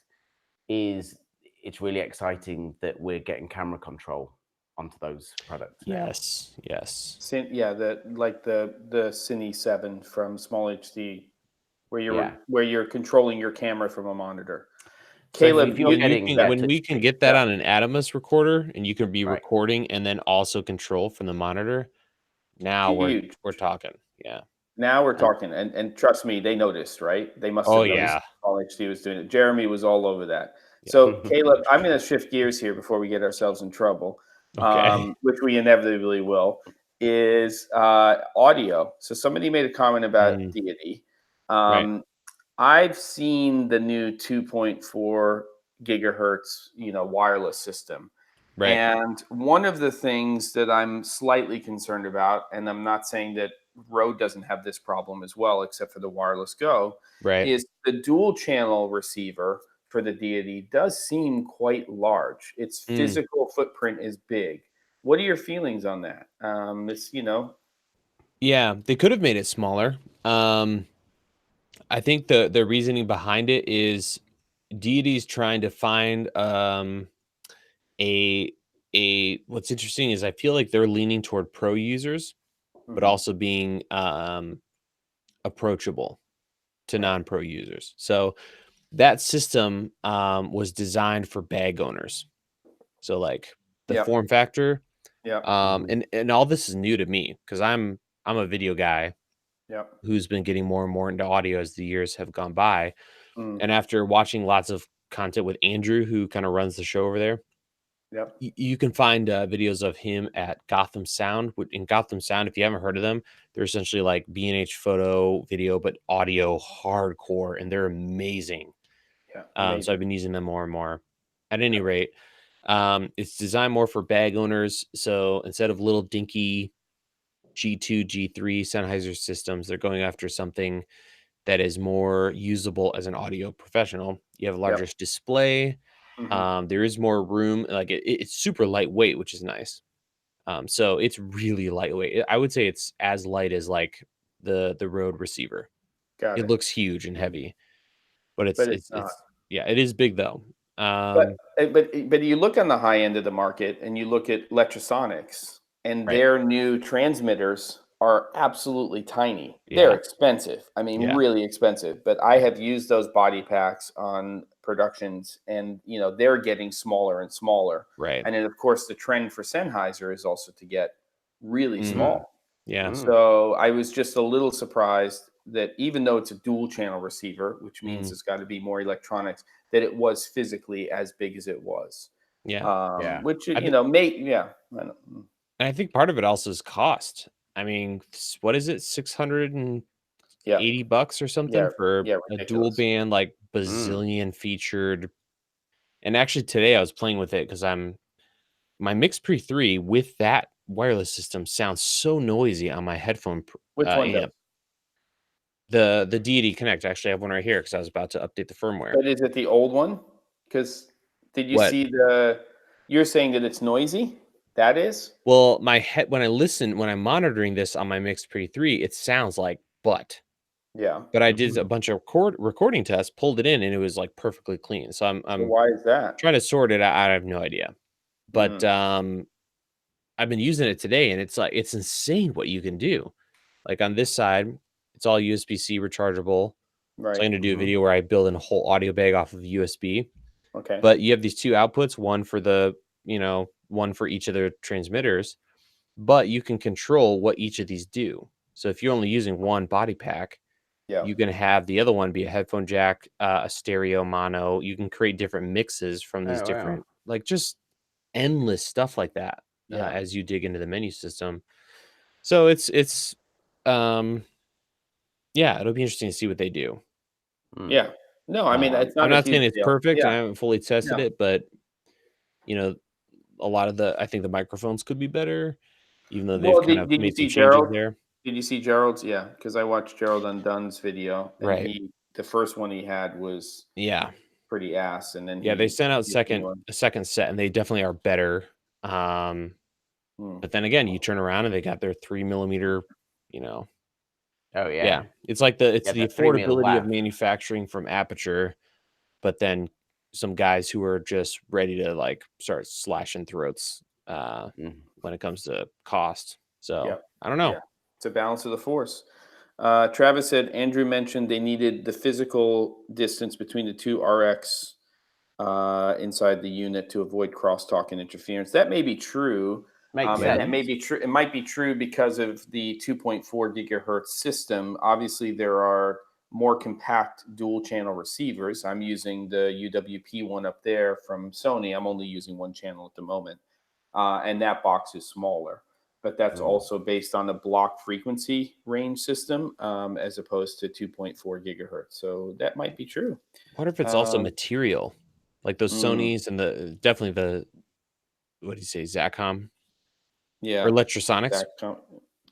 is it's really exciting that we're getting camera control onto those products now. Yes. Yes. yeah, the Cine 7 from Small HD, Yeah. where you're controlling your camera from a monitor. So Caleb, if you're getting better When touch we can screen, get that yeah, on an Atomos recorder and you can be right? recording and then also control from the monitor, now huge. we're talking. Yeah. Now we're And talking, and trust me, they noticed, right? They must Oh have noticed yeah. Small HD was doing it. Jeremy was all over that. Yeah. So, Caleb, I'm going to shift gears here before we get ourselves in trouble, Okay. which we inevitably will, is audio. So somebody made a comment about Mm, Deity. right. I've seen the new 2.4 gigahertz, wireless system. Right. And one of the things that I'm slightly concerned about, and I'm not saying that Rode doesn't have this problem as well, except for the wireless Go, Right. is the dual channel receiver for the Deity does seem quite large. Its Mm. physical footprint is big. What are your feelings on that? Yeah, they could have made it smaller. I think the reasoning behind it is Deity's trying to find a what's interesting is I feel like they're leaning toward pro users, but Mhm, also being approachable to right. non-pro users. So that system was designed for bag owners. So like the Yep. form factor, Yep. and all this is new to me because I'm a video guy Yep. who's been getting more and more into audio as the years have gone by. Mm, And after watching lots of content with Andrew, who kind of runs the show over there, yep. you can find videos of him at Gotham Sound. In Gotham Sound, if you haven't heard of them, they're essentially like B&H photo, video, but audio hardcore, and they're amazing. Yeah. So I've Amazing. been using them more and more. At any Yep. rate, it's designed more for bag owners. So instead of little dinky G2, G3 Sennheiser systems, they're going after something that is more usable as an audio professional. You have a Yep. larger display. Mhm. There is more room. Like it's super lightweight, which is nice. So it's really lightweight. I would say it's as light as like the Rode receiver. Got It it. looks huge and heavy, but But it's not. it's yeah, it is big though. But Um, but you look on the high end of the market and you look at Lectrosonics and right. their new transmitters are absolutely tiny. Yeah. They're expensive. I mean, Yeah. really expensive. But I have used those body packs on productions, and they're getting smaller and smaller. Right. And then, of course, the trend for Sennheiser is also to get really small. Yeah. So I was just a little surprised that even though it's a dual channel receiver, which means it's got to be more electronics, that it was physically as big as it was. Yeah. Which, I And I think part of it also is cost. I mean, what is it? $680 or something for yeah, a dual ridiculous. band, like bazillion featured. And actually today I was playing with it because my Mix Pre 3 with that wireless system sounds so noisy on my headphone Which one does? amp. The Deity Connect. Actually, I have one right here because I was about to update the firmware. But is it the old one? Because did you What? see you're saying that it's noisy? That is? Well, when I'm monitoring this on my Mix Pre 3, it sounds like butt. Yeah. But I did a bunch of recording tests, pulled it in, and it was like perfectly clean. So So I'm why is that? trying to sort it out. I have no idea. But I've been using it today, and it's insane what you can do. Like on this side, it's all USB-C rechargeable. Right. So I'm going to do a video where I build in a whole audio bag off of USB. Okay. But you have these two outputs, one for each of the transmitters, but you can control what each of these do. So if you're only using one body pack, you can have the other one be a headphone jack, a stereo mono. You can create different mixes from these different, like just endless stuff like that as you dig into the menu system. So it'll be interesting to see what they do. Yeah. No, I mean, it's I'm not a not saying huge it's deal. perfect, and I Yeah. haven't fully tested No. it, but a lot of I think the microphones could be better, even though they've Well, kind of did you made some see changes Gerald? there. Did you see Gerald's? Yeah, because I watched Gerald Undone's video, and Right. the first one he had was Yeah. pretty ass, and then Yeah, they he sent out used a second set, and they definitely are better. But then again, you turn around and they got their 3 millimeter, you know. Oh Yeah. yeah. It's like it's the that 3 mil affordability of WAV. manufacturing from Aperture, but then some guys who are just ready to like start slashing throats when it comes to cost. So I don't know. Yeah, it's a balance of the force. Travis said Andrew mentioned they needed the physical distance between the two RX inside the unit to avoid crosstalk and interference. That may be true. Makes And sense. that may be true. It might be true because of the 2.4 gigahertz system. Obviously, there are more compact dual channel receivers. I'm using the UWP one up there from Sony. I'm only using one channel at the moment. And that box is smaller. But that's also based on a block frequency range system as opposed to 2.4 gigahertz. So that might be true. What if it's also material? Like those Sonys and definitely what do you say, Zacom? Yeah. Or Electrosonics?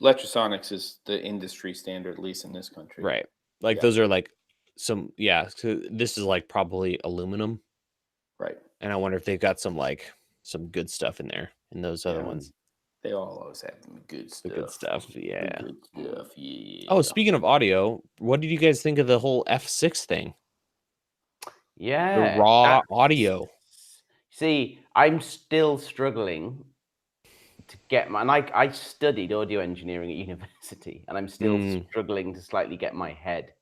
Electrosonics is the industry standard, at least in this country. Right. Like those are like so this is like probably aluminum. Right. And I wonder if they've got some good stuff in there in those other ones. They all always have good stuff. The good stuff, yeah. The good stuff, yeah. Oh, speaking of audio, what did you guys think of the whole F6 thing? Yeah. The raw audio. See, I'm still struggling to get I studied audio engineering at university, and I'm still struggling to slightly get my head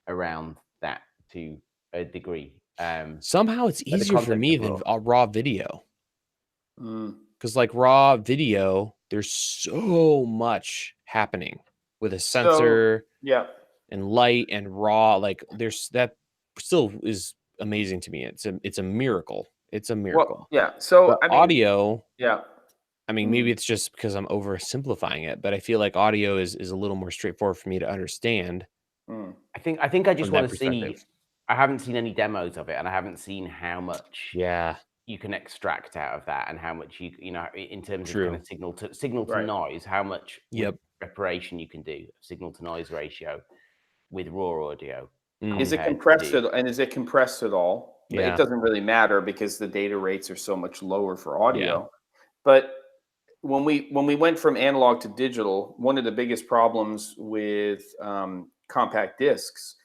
around that to a degree. Somehow it's easier for me than raw video. Mm. Because like raw video, there's so much happening with a sensor and light and raw. Like that still is amazing to me. It's a miracle. It's a miracle. Well, yeah. So but audio, I mean, maybe it's just because I'm oversimplifying it, but I feel like audio is a little more straightforward for me to understand. I think I just want to see. I haven't seen any demos of it, and I haven't seen how much you can extract out of that, and how much in terms of kind of signal to noise, how much preparation you can do, signal to noise ratio with raw audio. Is it compressed at all? Yeah. It doesn't really matter because the data rates are so much lower for audio. But when we went from analog to digital, one of the biggest problems with compact discs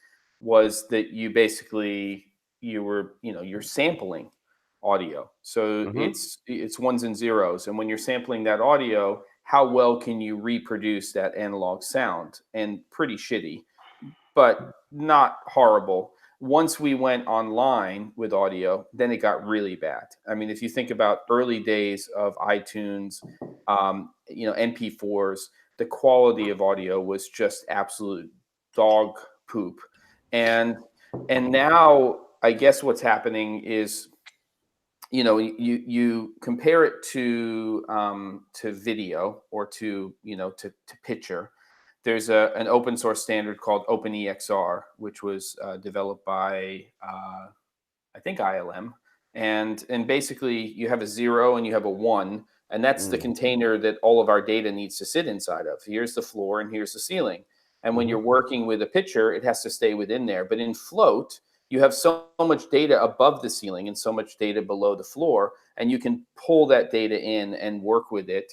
was that you're sampling audio. So it's ones and zeros. And when you're sampling that audio, how well can you reproduce that analog sound? And pretty shitty, but not horrible. Once we went online with audio, then it got really bad. I mean, if you think about early days of iTunes, MP4s, the quality of audio was just absolute dog poop. And now I guess what's happening is, you compare it to video or to picture. There's an open source standard called OpenEXR, which was developed by I think ILM, and basically you have a 0 and you have a 1, and that's the container that all of our data needs to sit inside of. Here's the floor and here's the ceiling. And when you're working with a picture, it has to stay within there. But in float, you have so much data above the ceiling and so much data below the floor, and you can pull that data in and work with it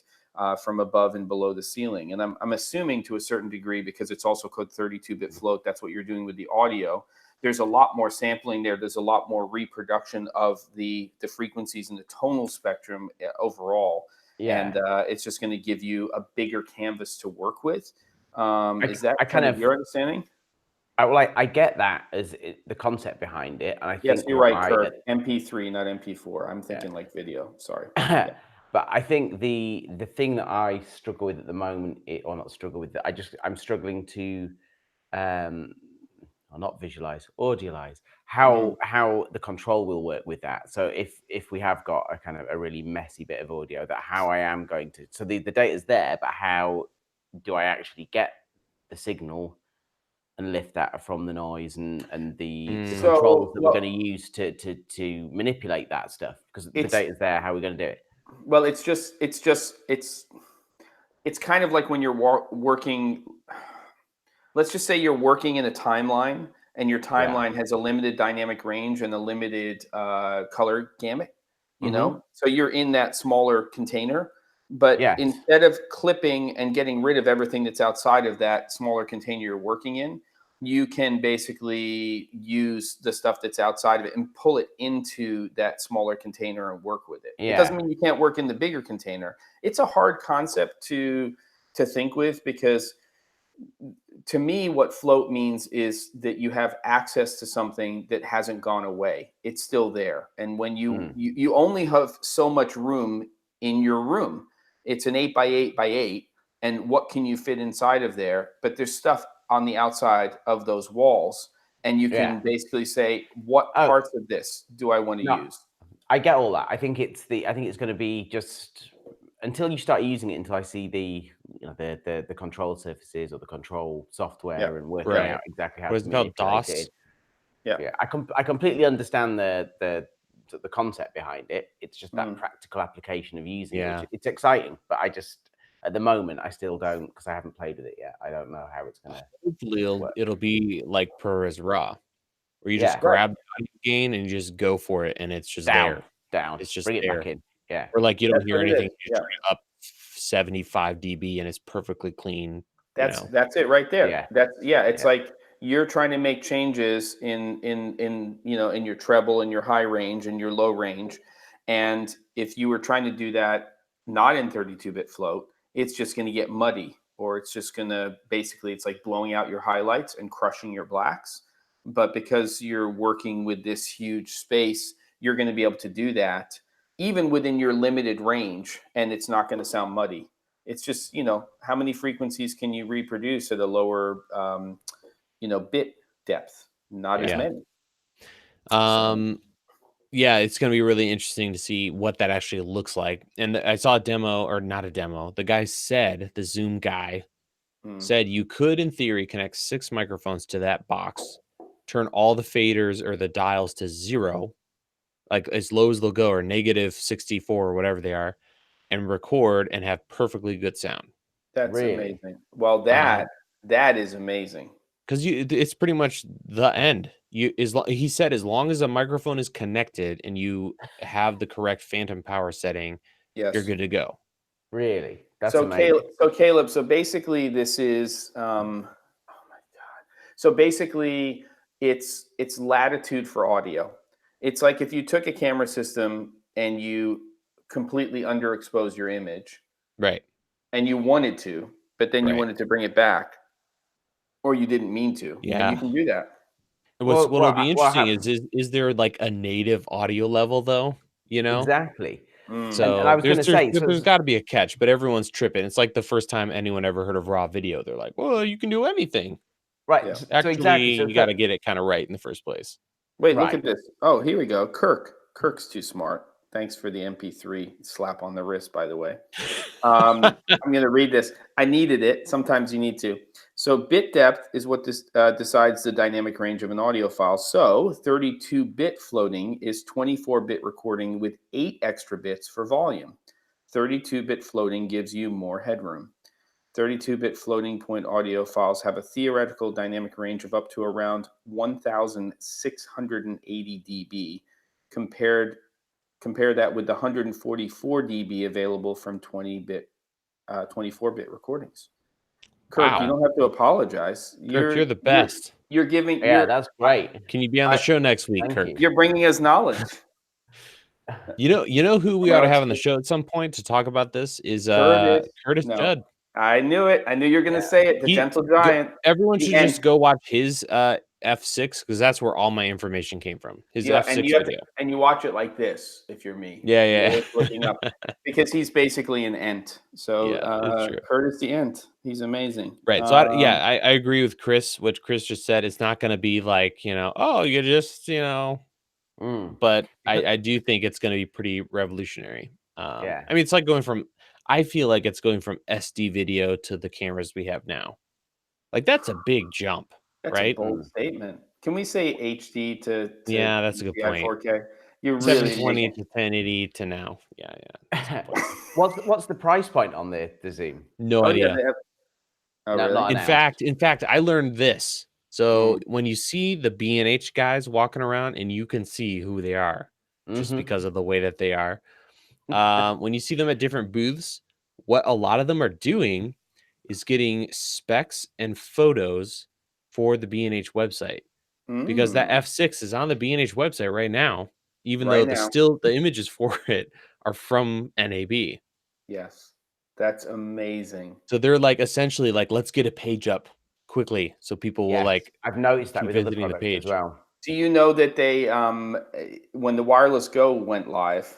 from above and below the ceiling. And I'm assuming to a certain degree, because it's also called 32-bit float, that's what you're doing with the audio. There's a lot more sampling there. There's a lot more reproduction of the frequencies and the tonal spectrum overall. Yeah. And it's just going to give you a bigger canvas to work with. Is that kind of your understanding? I get that as the concept behind it. And I think you're right, Kurt. MP3, not MP4. I'm thinking like video. Sorry. But I think the thing that I struggle with at the moment, or not struggle with, I'm struggling to or not visualize, audialize how the control will work with that. So if we have got a kind of a really messy bit of audio, that how I am going to, so the data's there, but how do I actually get the signal and lift that from the noise and the controls that we're going to use to manipulate that stuff? Because the data's there, how are we going to do it? Well, it's kind of like when you're working. Let's just say you're working in a timeline, and your timeline has a limited dynamic range and a limited color gamut. So you're in that smaller container. But instead of clipping and getting rid of everything that's outside of that smaller container you're working in, you can basically use the stuff that's outside of it and pull it into that smaller container and work with it. It doesn't mean you can't work in the bigger container. It's a hard concept to think with, because to me, what float means is that you have access to something that hasn't gone away. It's still there. And when you only have so much room in your room, it's an 8 by 8 by 8. And what can you fit inside of there? But there's stuff on the outside of those walls. And you can basically say, what parts of this do I want to use? I get all that. I think it's going to be just until you start using it, until I see the control surfaces or the control software and working out exactly how to manipulate it. Yeah. I completely understand the concept behind it. It's just that practical application of using it. It's exciting, but I just, at the moment, I still don't, because I haven't played with it yet. I don't know how it's going to. Hopefully, it'll be like ProRes RAW, where you just grab the audio gain and you just go for it, and it's just down. It's just bring it there. Back in. Yeah. Or like you don't hear anything. You turn it up 75 dB and it's perfectly clean. That's it right there. It's like you're trying to make changes in your treble and your high range and your low range. And if you were trying to do that not in 32-bit float, it's just going to get muddy, or it's just going to basically, it's like blowing out your highlights and crushing your blacks. But because you're working with this huge space, you're going to be able to do that even within your limited range, and it's not going to sound muddy. It's just, how many frequencies can you reproduce at a lower, bit depth? Not as many. It's going to be really interesting to see what that actually looks like. And I saw a demo, or not a demo. The guy said, the Zoom guy said you could, in theory, connect 6 microphones to that box, turn all the faders or the dials to 0, like as low as they'll go, or negative 64 or whatever they are, and record and have perfectly good sound. That's amazing. Well, that is amazing. Because it's pretty much the end. He said, as long as a microphone is connected and you have the correct phantom power setting, you're good to go. Really? That's amazing. Caleb, so basically this is, oh my God. So basically it's latitude for audio. It's like if you took a camera system and you completely underexpose your image. Right. and you wanted to, but then you Right. wanted to bring it back, or you didn't mean to, and Yeah. you can do that. What'll be interesting is there like a native audio level though? You know? Exactly. Mm. And I So was going to say, there's got to be a catch, but everyone's tripping. It's like the first time anyone ever heard of raw video. They're like, well, you can do anything. right. Yeah. So Actually, exactly. So you got to get it kind of right in the first place. Wait, look Right. at this. Oh, here we go. Kirk's too smart. Thanks for the MP3 slap on the wrist, by the way. I'm going to read this. I needed it. Sometimes you need to. So bit depth is what decides the dynamic range of an audio file. So 32-bit floating is 24-bit recording with 8 extra bits for volume. 32-bit floating gives you more headroom. 32-bit floating point audio files have a theoretical dynamic range of up to around 1,680 dB. Compare that with the 144 dB available from 24-bit recordings. Kirk, Wow. you don't have to apologize. Kirk, you're the best. You're giving. Yeah, that's great. Can you be on the show next week, Thank Kirk? you. You're bringing us knowledge. You know who we ought to have on the show at some point to talk about this is Curtis No. Judd. I knew it. I knew you were going to say it. The Gentle Giant. Everyone The should just go watch his F6 because that's where all my information came from. His F6 video. And you watch it like this if you're me. Yeah. You're looking up because he's basically an ent. So that's true. Curtis the ent. He's amazing. Right. So I agree with Chris. What Chris just said. It's not going to be like, oh, you just, but I do think it's going to be pretty revolutionary. Yeah. I mean, it's like I feel like it's going from SD video to the cameras we have now. Like that's a big jump, That's right? a bold statement. Can we say HD to yeah, that's a good point. 4K? You're 720 to 1080 to now. Yeah. What's the price point on the Zoom? No idea. Really? In fact, I learned this. So when you see the B&H guys walking around, and you can see who they are just because of the way that they are. When you see them at different booths, what a lot of them are doing is getting specs and photos for the B&H website because that F6 is on the B&H website right now, even though the images for it are from NAB. Yes, that's amazing. So they're like essentially like, let's get a page up quickly so people will like. I've noticed that keep with other visiting the products page as well. Do you know that they when the Wireless Go went live,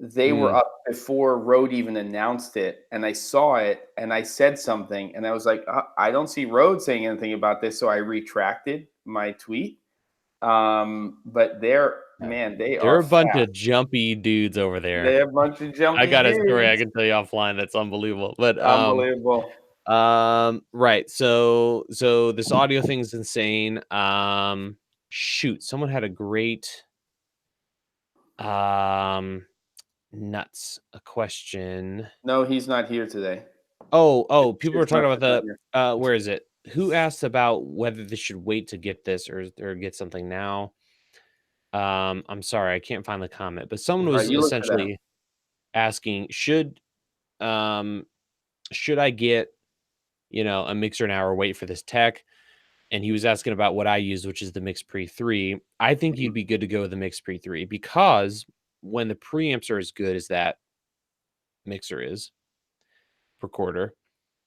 they were up before Rode even announced it, and I saw it and I said something and I was like, I don't see Rode saying anything about this, so I retracted my tweet. But they're a bunch of jumpy dudes over there. They're a bunch of jumpy I got a story dudes. I can tell you offline that's unbelievable. But unbelievable. Right. So this audio thing's insane. Shoot, someone had a great nuts a question. No, he's not here today. Oh, people were talking about the where is it? Who asked about whether they should wait to get this or get something now? I'm sorry, I can't find the comment, but someone was essentially asking, should I get, a mixer now or wait for this tech? And he was asking about what I use, which is the Mix Pre 3. I think you'd be good to go with the Mix Pre 3 because when the preamps are as good as that mixer is per quarter,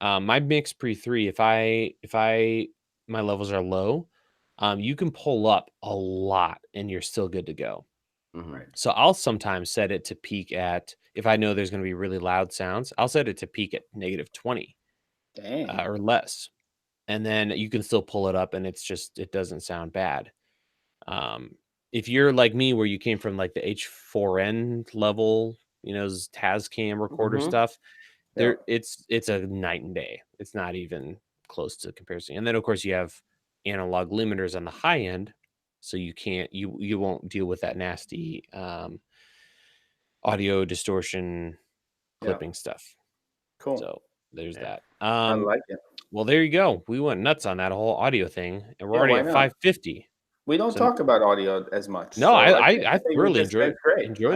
my Mix Pre 3, if my levels are low, you can pull up a lot and you're still good to go. Right. So I'll sometimes set it to peak at, if I know there's going to be really loud sounds, I'll set it to peak at -20 or less. And then you can still pull it up and it doesn't sound bad. If you're like me, where you came from like the H4n level, Tascam recorder stuff, it's a night and day. It's not even close to comparison. And then of course you have analog limiters on the high end, so you won't deal with that nasty audio distortion clipping stuff. Cool. So there's that. I like it. Well, there you go. We went nuts on that whole audio thing, and we're already at 5:50. We don't talk about audio as much. No, so I really enjoyed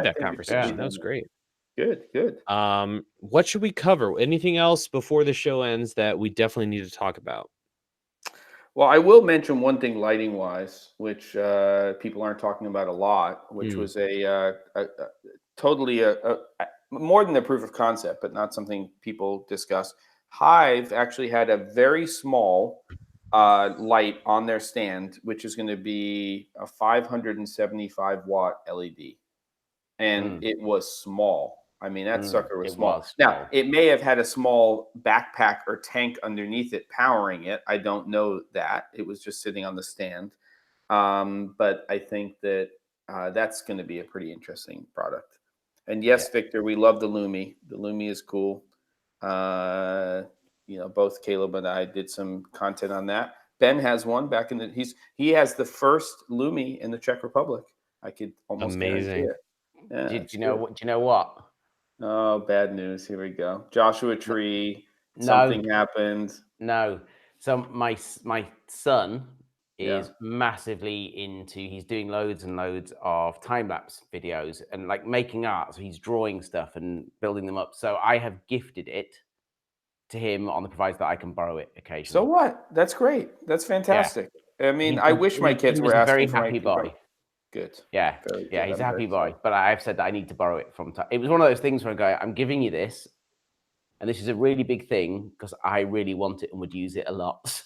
that I conversation. That was great. Good. What should we cover? Anything else before the show ends that we definitely need to talk about? Well, I will mention one thing lighting wise, which people aren't talking about a lot, which was a totally more than a proof of concept, but not something people discuss. Hive actually had a very small light on their stand, which is going to be a 575 watt LED. And it was small. I mean, that sucker was small. Now, it may have had a small backpack or tank underneath it powering it. I don't know that. It was just sitting on the stand. But I think that that's going to be a pretty interesting product. And yes, Victor, we love the Lumi. The Lumi is cool. Both Caleb and I did some content on that. Ben has one back in he has the first Lumi in the Czech Republic. I could almost guarantee it. Yeah, do you know what? Oh, bad news. Here we go. Joshua Tree. Something happened. No. So my son is massively into, he's doing loads and loads of time-lapse videos and like making art. So he's drawing stuff and building them up. So I have gifted it to him on the proviso that I can borrow it occasionally. So what? That's great. That's fantastic. Yeah. I mean, I wish my kids were asking very for happy boy. Good. Yeah. He's a happy boy. But I've said that I need to borrow it from time. It was one of those things where I go, I'm giving you this, and this is a really big thing because I really want it and would use it a lot.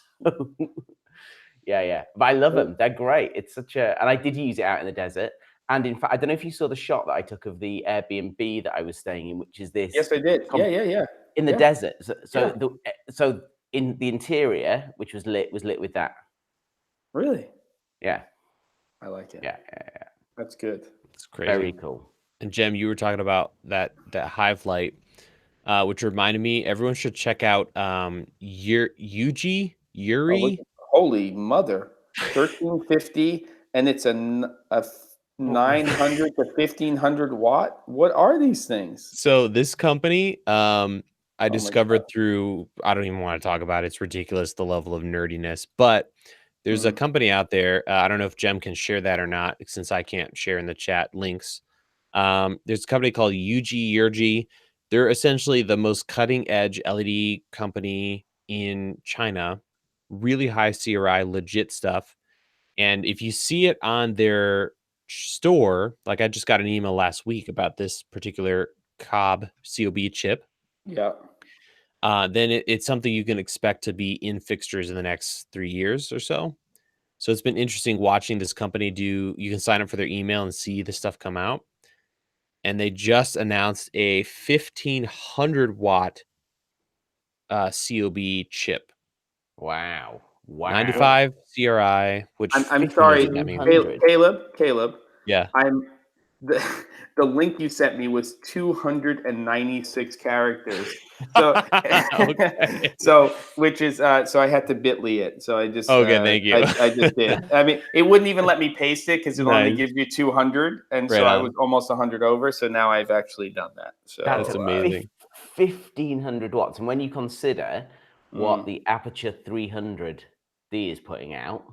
Yeah. But I love them. They're great. It's such a, and I did use it out in the desert. And in fact, I don't know if you saw the shot that I took of the Airbnb that I was staying in, which is this. Yes, I did. Yeah. In the desert. So in the interior, which was lit with that. Really? Yeah. I like it. Yeah. That's good. It's crazy. Very cool. And Jem, you were talking about that Hive light, which reminded me, everyone should check out Yuri. Holy mother, 1350, and it's a 900 to 1500 watt. What are these things? So this company, I discovered through, I don't even want to talk about it. It's ridiculous, the level of nerdiness, but there's a company out there. I don't know if Jem can share that or not, since I can't share in the chat links. There's a company called Yuri. They're essentially the most cutting edge LED company in China, really high CRI, legit stuff. And if you see it on their store, like I just got an email last week about this particular COB chip. Yeah. Then it's something you can expect to be in fixtures in the next 3 years or so. So it's been interesting watching this company do. You can sign up for their email and see the stuff come out. And they just announced a 1500 watt COB chip. Wow. 95 CRI, which I'm sorry, Caleb. Yeah. The link you sent me was 296 characters. So, so which is so I had to bitly it. So I just thank you. I just did. I mean, it wouldn't even let me paste it because it only gives you 200, and so I was almost 100 over. So now I've actually done that. So that's amazing. 1500 watts, and when you consider what the Aperture 300D is putting out,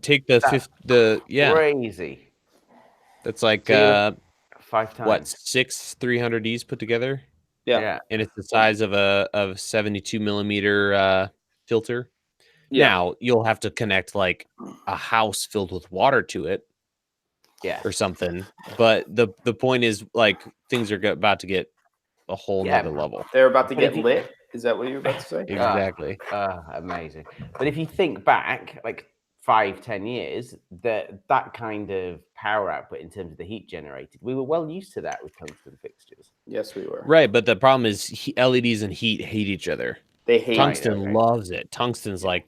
take the crazy. That's like 5 times. What, 6 300Ds put together? Yeah. And it's the size of a 72 millimeter filter. Yeah. Now you'll have to connect like a house filled with water to it. Yeah. Or something. But the point is, like, things are about to get a whole nother level. They're about to get lit. Is that what you're about to say? Exactly. Amazing. But if you think back, like 5-10 years, that kind of power output in terms of the heat generated, we were well used to that with tungsten fixtures. Yes, we were. Right, but the problem is LEDs and heat hate each other. They hate tungsten. Loves it. Tungsten's like,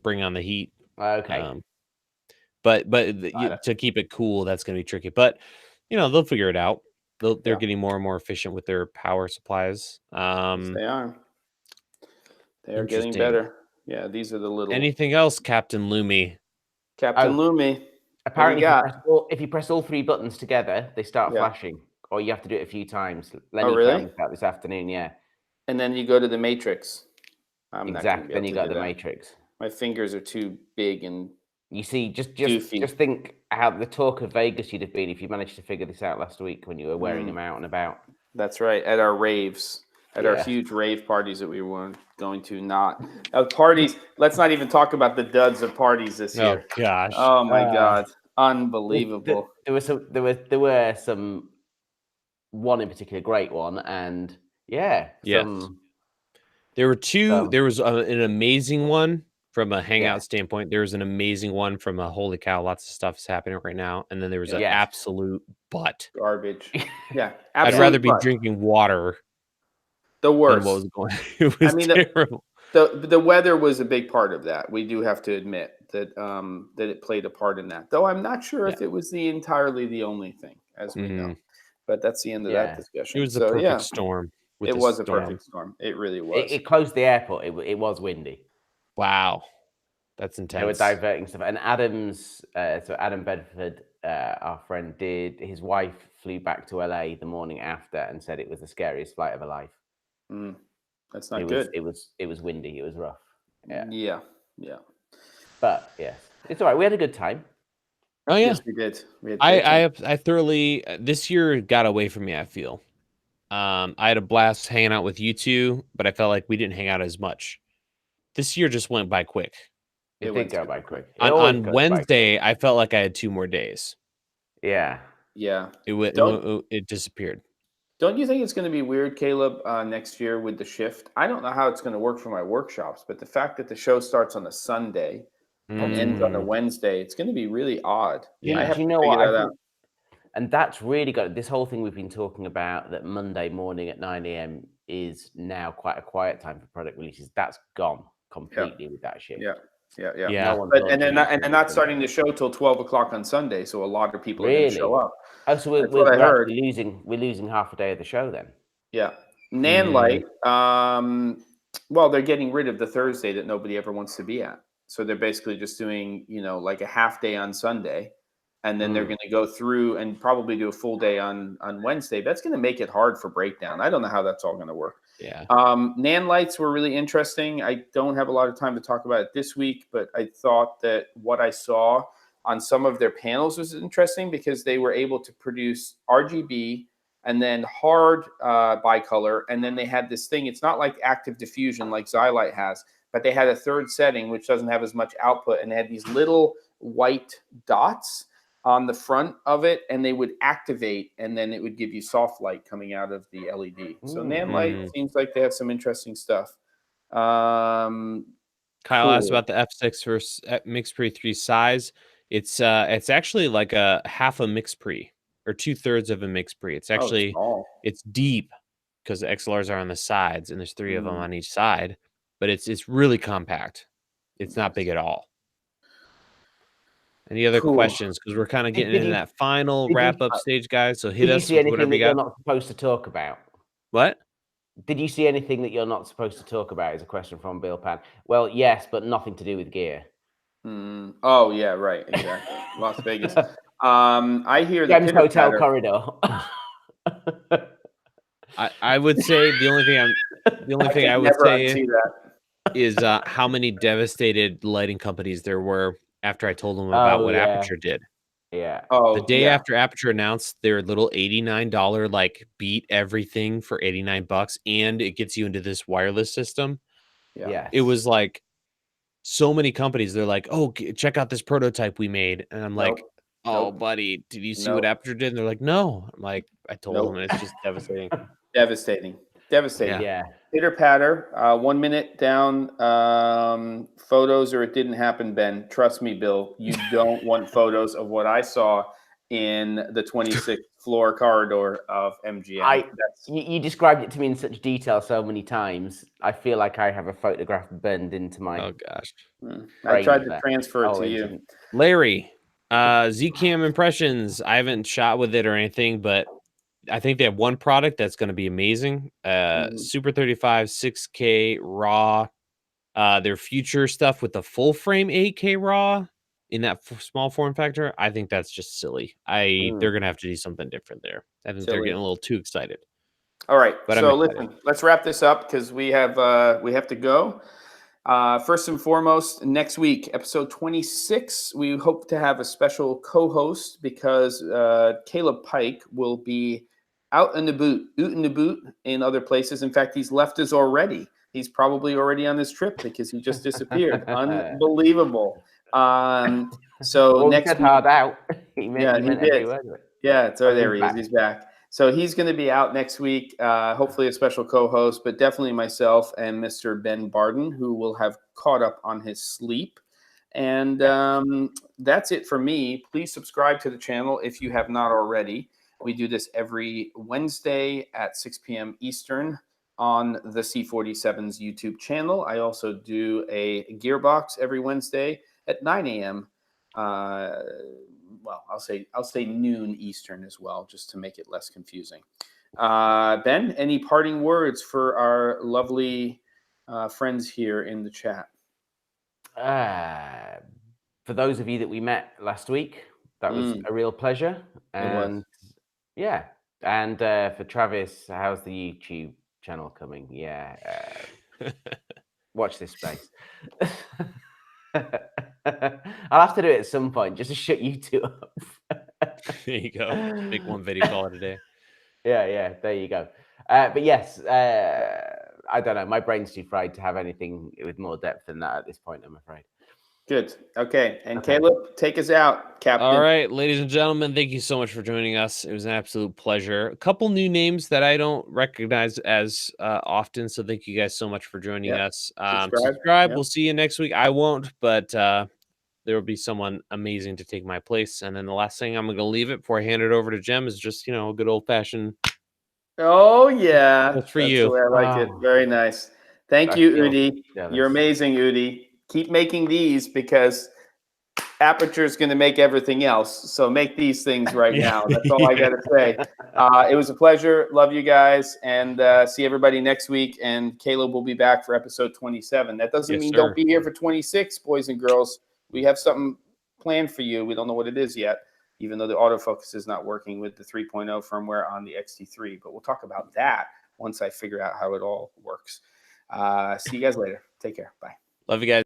bring on the heat. Okay. But to keep it cool, that's going to be tricky. But they'll figure it out. They're getting more and more efficient with their power supplies. Yes, they are. They are getting better. Yeah, these are the little. Anything else, Captain Lumi? Lumi. Apparently, if you press all 3 buttons together, they start flashing, or you have to do it a few times. Lenny really? Out this afternoon, yeah. And then you go to the matrix. Exactly. Then you go to the matrix. My fingers are too big and. You see, just think how the talk of Vegas you'd have been if you managed to figure this out last week when you were wearing them out and about. That's right. At our raves. At our huge rave parties that we were going to parties. Let's not even talk about the duds of parties this year. Oh gosh. Oh my God. Unbelievable. There were some one in particular great one, and Yes. some. There were two. There was an amazing one from a hangout standpoint. There was an amazing one from a holy cow, lots of stuff is happening right now. And then there was an absolute butt. Garbage. Yeah. I'd rather be drinking water. The worst. Than what was going on. It was terrible. The weather was a big part of that. We do have to admit that that it played a part in that. Though I'm not sure if it was entirely the only thing, as we know. But that's the end of that discussion. It was the perfect storm. It was a perfect storm. It really was. It closed the airport. It was windy. Wow. That's intense. They were diverting stuff. And Adam Bedford, our friend, his wife flew back to LA the morning after and said it was the scariest flight of her life. That's not good. It was windy. It was rough. Yeah. But yes, it's all right. We had a good time. Oh yeah, yes, we did. I thoroughly this year got away from me. I feel. I had a blast hanging out with you two, but I felt like we didn't hang out as much. This year just went by quick. It did go by quick. On Wednesday, I felt like I had 2 more days. Yeah. It disappeared. Don't you think it's going to be weird, Caleb, next year with the shift? I don't know how it's going to work for my workshops, but the fact that the show starts on a Sunday and ends on a Wednesday, it's going to be really odd. Yeah, I have to figure that out. And that's really got this whole thing we've been talking about, that Monday morning at 9 a.m. is now quite a quiet time for product releases. That's gone completely with that shift. Yeah. No and they're not starting the show till 12 o'clock on Sunday, so a lot of people are going to show up. Oh, so we're losing half a day of the show then. Yeah. Nanlite, well, they're getting rid of the Thursday that nobody ever wants to be at. So they're basically just doing, like a half day on Sunday, and then they're going to go through and probably do a full day on Wednesday. That's going to make it hard for breakdown. I don't know how that's all going to work. Yeah. Nanlites were really interesting. I don't have a lot of time to talk about it this week, but I thought that what I saw on some of their panels was interesting because they were able to produce RGB and then hard bicolor. And then they had this thing. It's not like active diffusion like Xylight has, but they had a third setting, which doesn't have as much output. And they had these little white dots on the front of it, and they would activate, and then it would give you soft light coming out of the LED. So Nanlite seems like they have some interesting stuff. Kyle asked about the F6 versus MixPre 3 size. It's actually like a half a MixPre or 2/3 of a MixPre. It's actually it's deep because the XLRs are on the sides, and there's 3 of them on each side. But it's really compact. It's not big at all. Any other questions? Because we're kind of getting into that final wrap-up stage, guys. So hit us with whatever you got. You're not supposed to talk about. What? Did you see anything that you're not supposed to talk about? Is a question from Bill Pan. Well, yes, but nothing to do with gear. Oh yeah, right, exactly. Las Vegas. I hear the Gem's Hotel corridor. I would say the only thing I would say is how many devastated lighting companies there were after I told them about what Aperture did. Yeah. The day after Aperture announced their little $89 like beat everything for $89 and it gets you into this wireless system. Yeah. It was like so many companies, they're like, "Oh, check out this prototype we made." And I'm like, "Oh, buddy, did you see what Aperture did?" And they're like, "No." I'm like, I told them it's just devastating. Devastating. Yeah. Pitter patter, 1 minute down, photos or it didn't happen, Ben. Trust me, Bill, you don't want photos of what I saw in the 26th floor corridor of MGM. You described it to me in such detail so many times. I feel like I have a photograph burned into my. Oh gosh. I tried to transfer it to you. Larry, Zcam impressions. I haven't shot with it or anything, but I think they have one product that's going to be amazing. Super 35 6K RAW. Their future stuff with the full frame 8K RAW in that small form factor. I think that's just silly. They're going to have to do something different there. I think they're getting a little too excited. All right. But so listen, let's wrap this up because we have to go. First and foremost, next week, episode 26, we hope to have a special co-host because Caleb Pike will be out in the boot in other places. In fact, he's left us already. He's probably already on this trip because he just disappeared. Unbelievable. So next week, hard out. he did. Yeah, so there he is. He's back. So he's going to be out next week, hopefully a special co-host, but definitely myself and Mr. Ben Barden, who will have caught up on his sleep. And that's it for me. Please subscribe to the channel if you have not already. We do this every Wednesday at 6 p.m. Eastern on the C47's YouTube channel. I also do a Gearbox every Wednesday at 9 a.m. Well, I'll say noon Eastern as well, just to make it less confusing. Ben, any parting words for our lovely friends here in the chat? For those of you that we met last week, that was a real pleasure. And yeah, and for Travis, how's the YouTube channel coming? Yeah, watch this space. I'll have to do it at some point just to shut you two up. There you go. Make one video call it a day. Yeah, there you go. But yes, I don't know. My brain's too fried to have anything with more depth than that at this point, I'm afraid. Good. Okay. And Caleb, take us out, Captain. All right, ladies and gentlemen, thank you so much for joining us. It was an absolute pleasure. A couple new names that I don't recognize as often, so thank you guys so much for joining us. Subscribe. We'll see you next week. I won't, but there will be someone amazing to take my place. And then the last thing I'm going to leave it before I hand it over to Jem is just, a good old-fashioned. Oh, yeah. That's for you. The way I like it. Very nice. Thank you, Udi. You're amazing, Udi. Keep making these because Aperture is going to make everything else. So make these things right now. That's all I got to say. It was a pleasure. Love you guys. And see everybody next week. And Caleb will be back for episode 27. That doesn't mean don't be here for 26, boys and girls. We have something planned for you. We don't know what it is yet, even though the autofocus is not working with the 3.0 firmware on the XT3. But we'll talk about that once I figure out how it all works. See you guys later. Take care. Bye. Love you guys.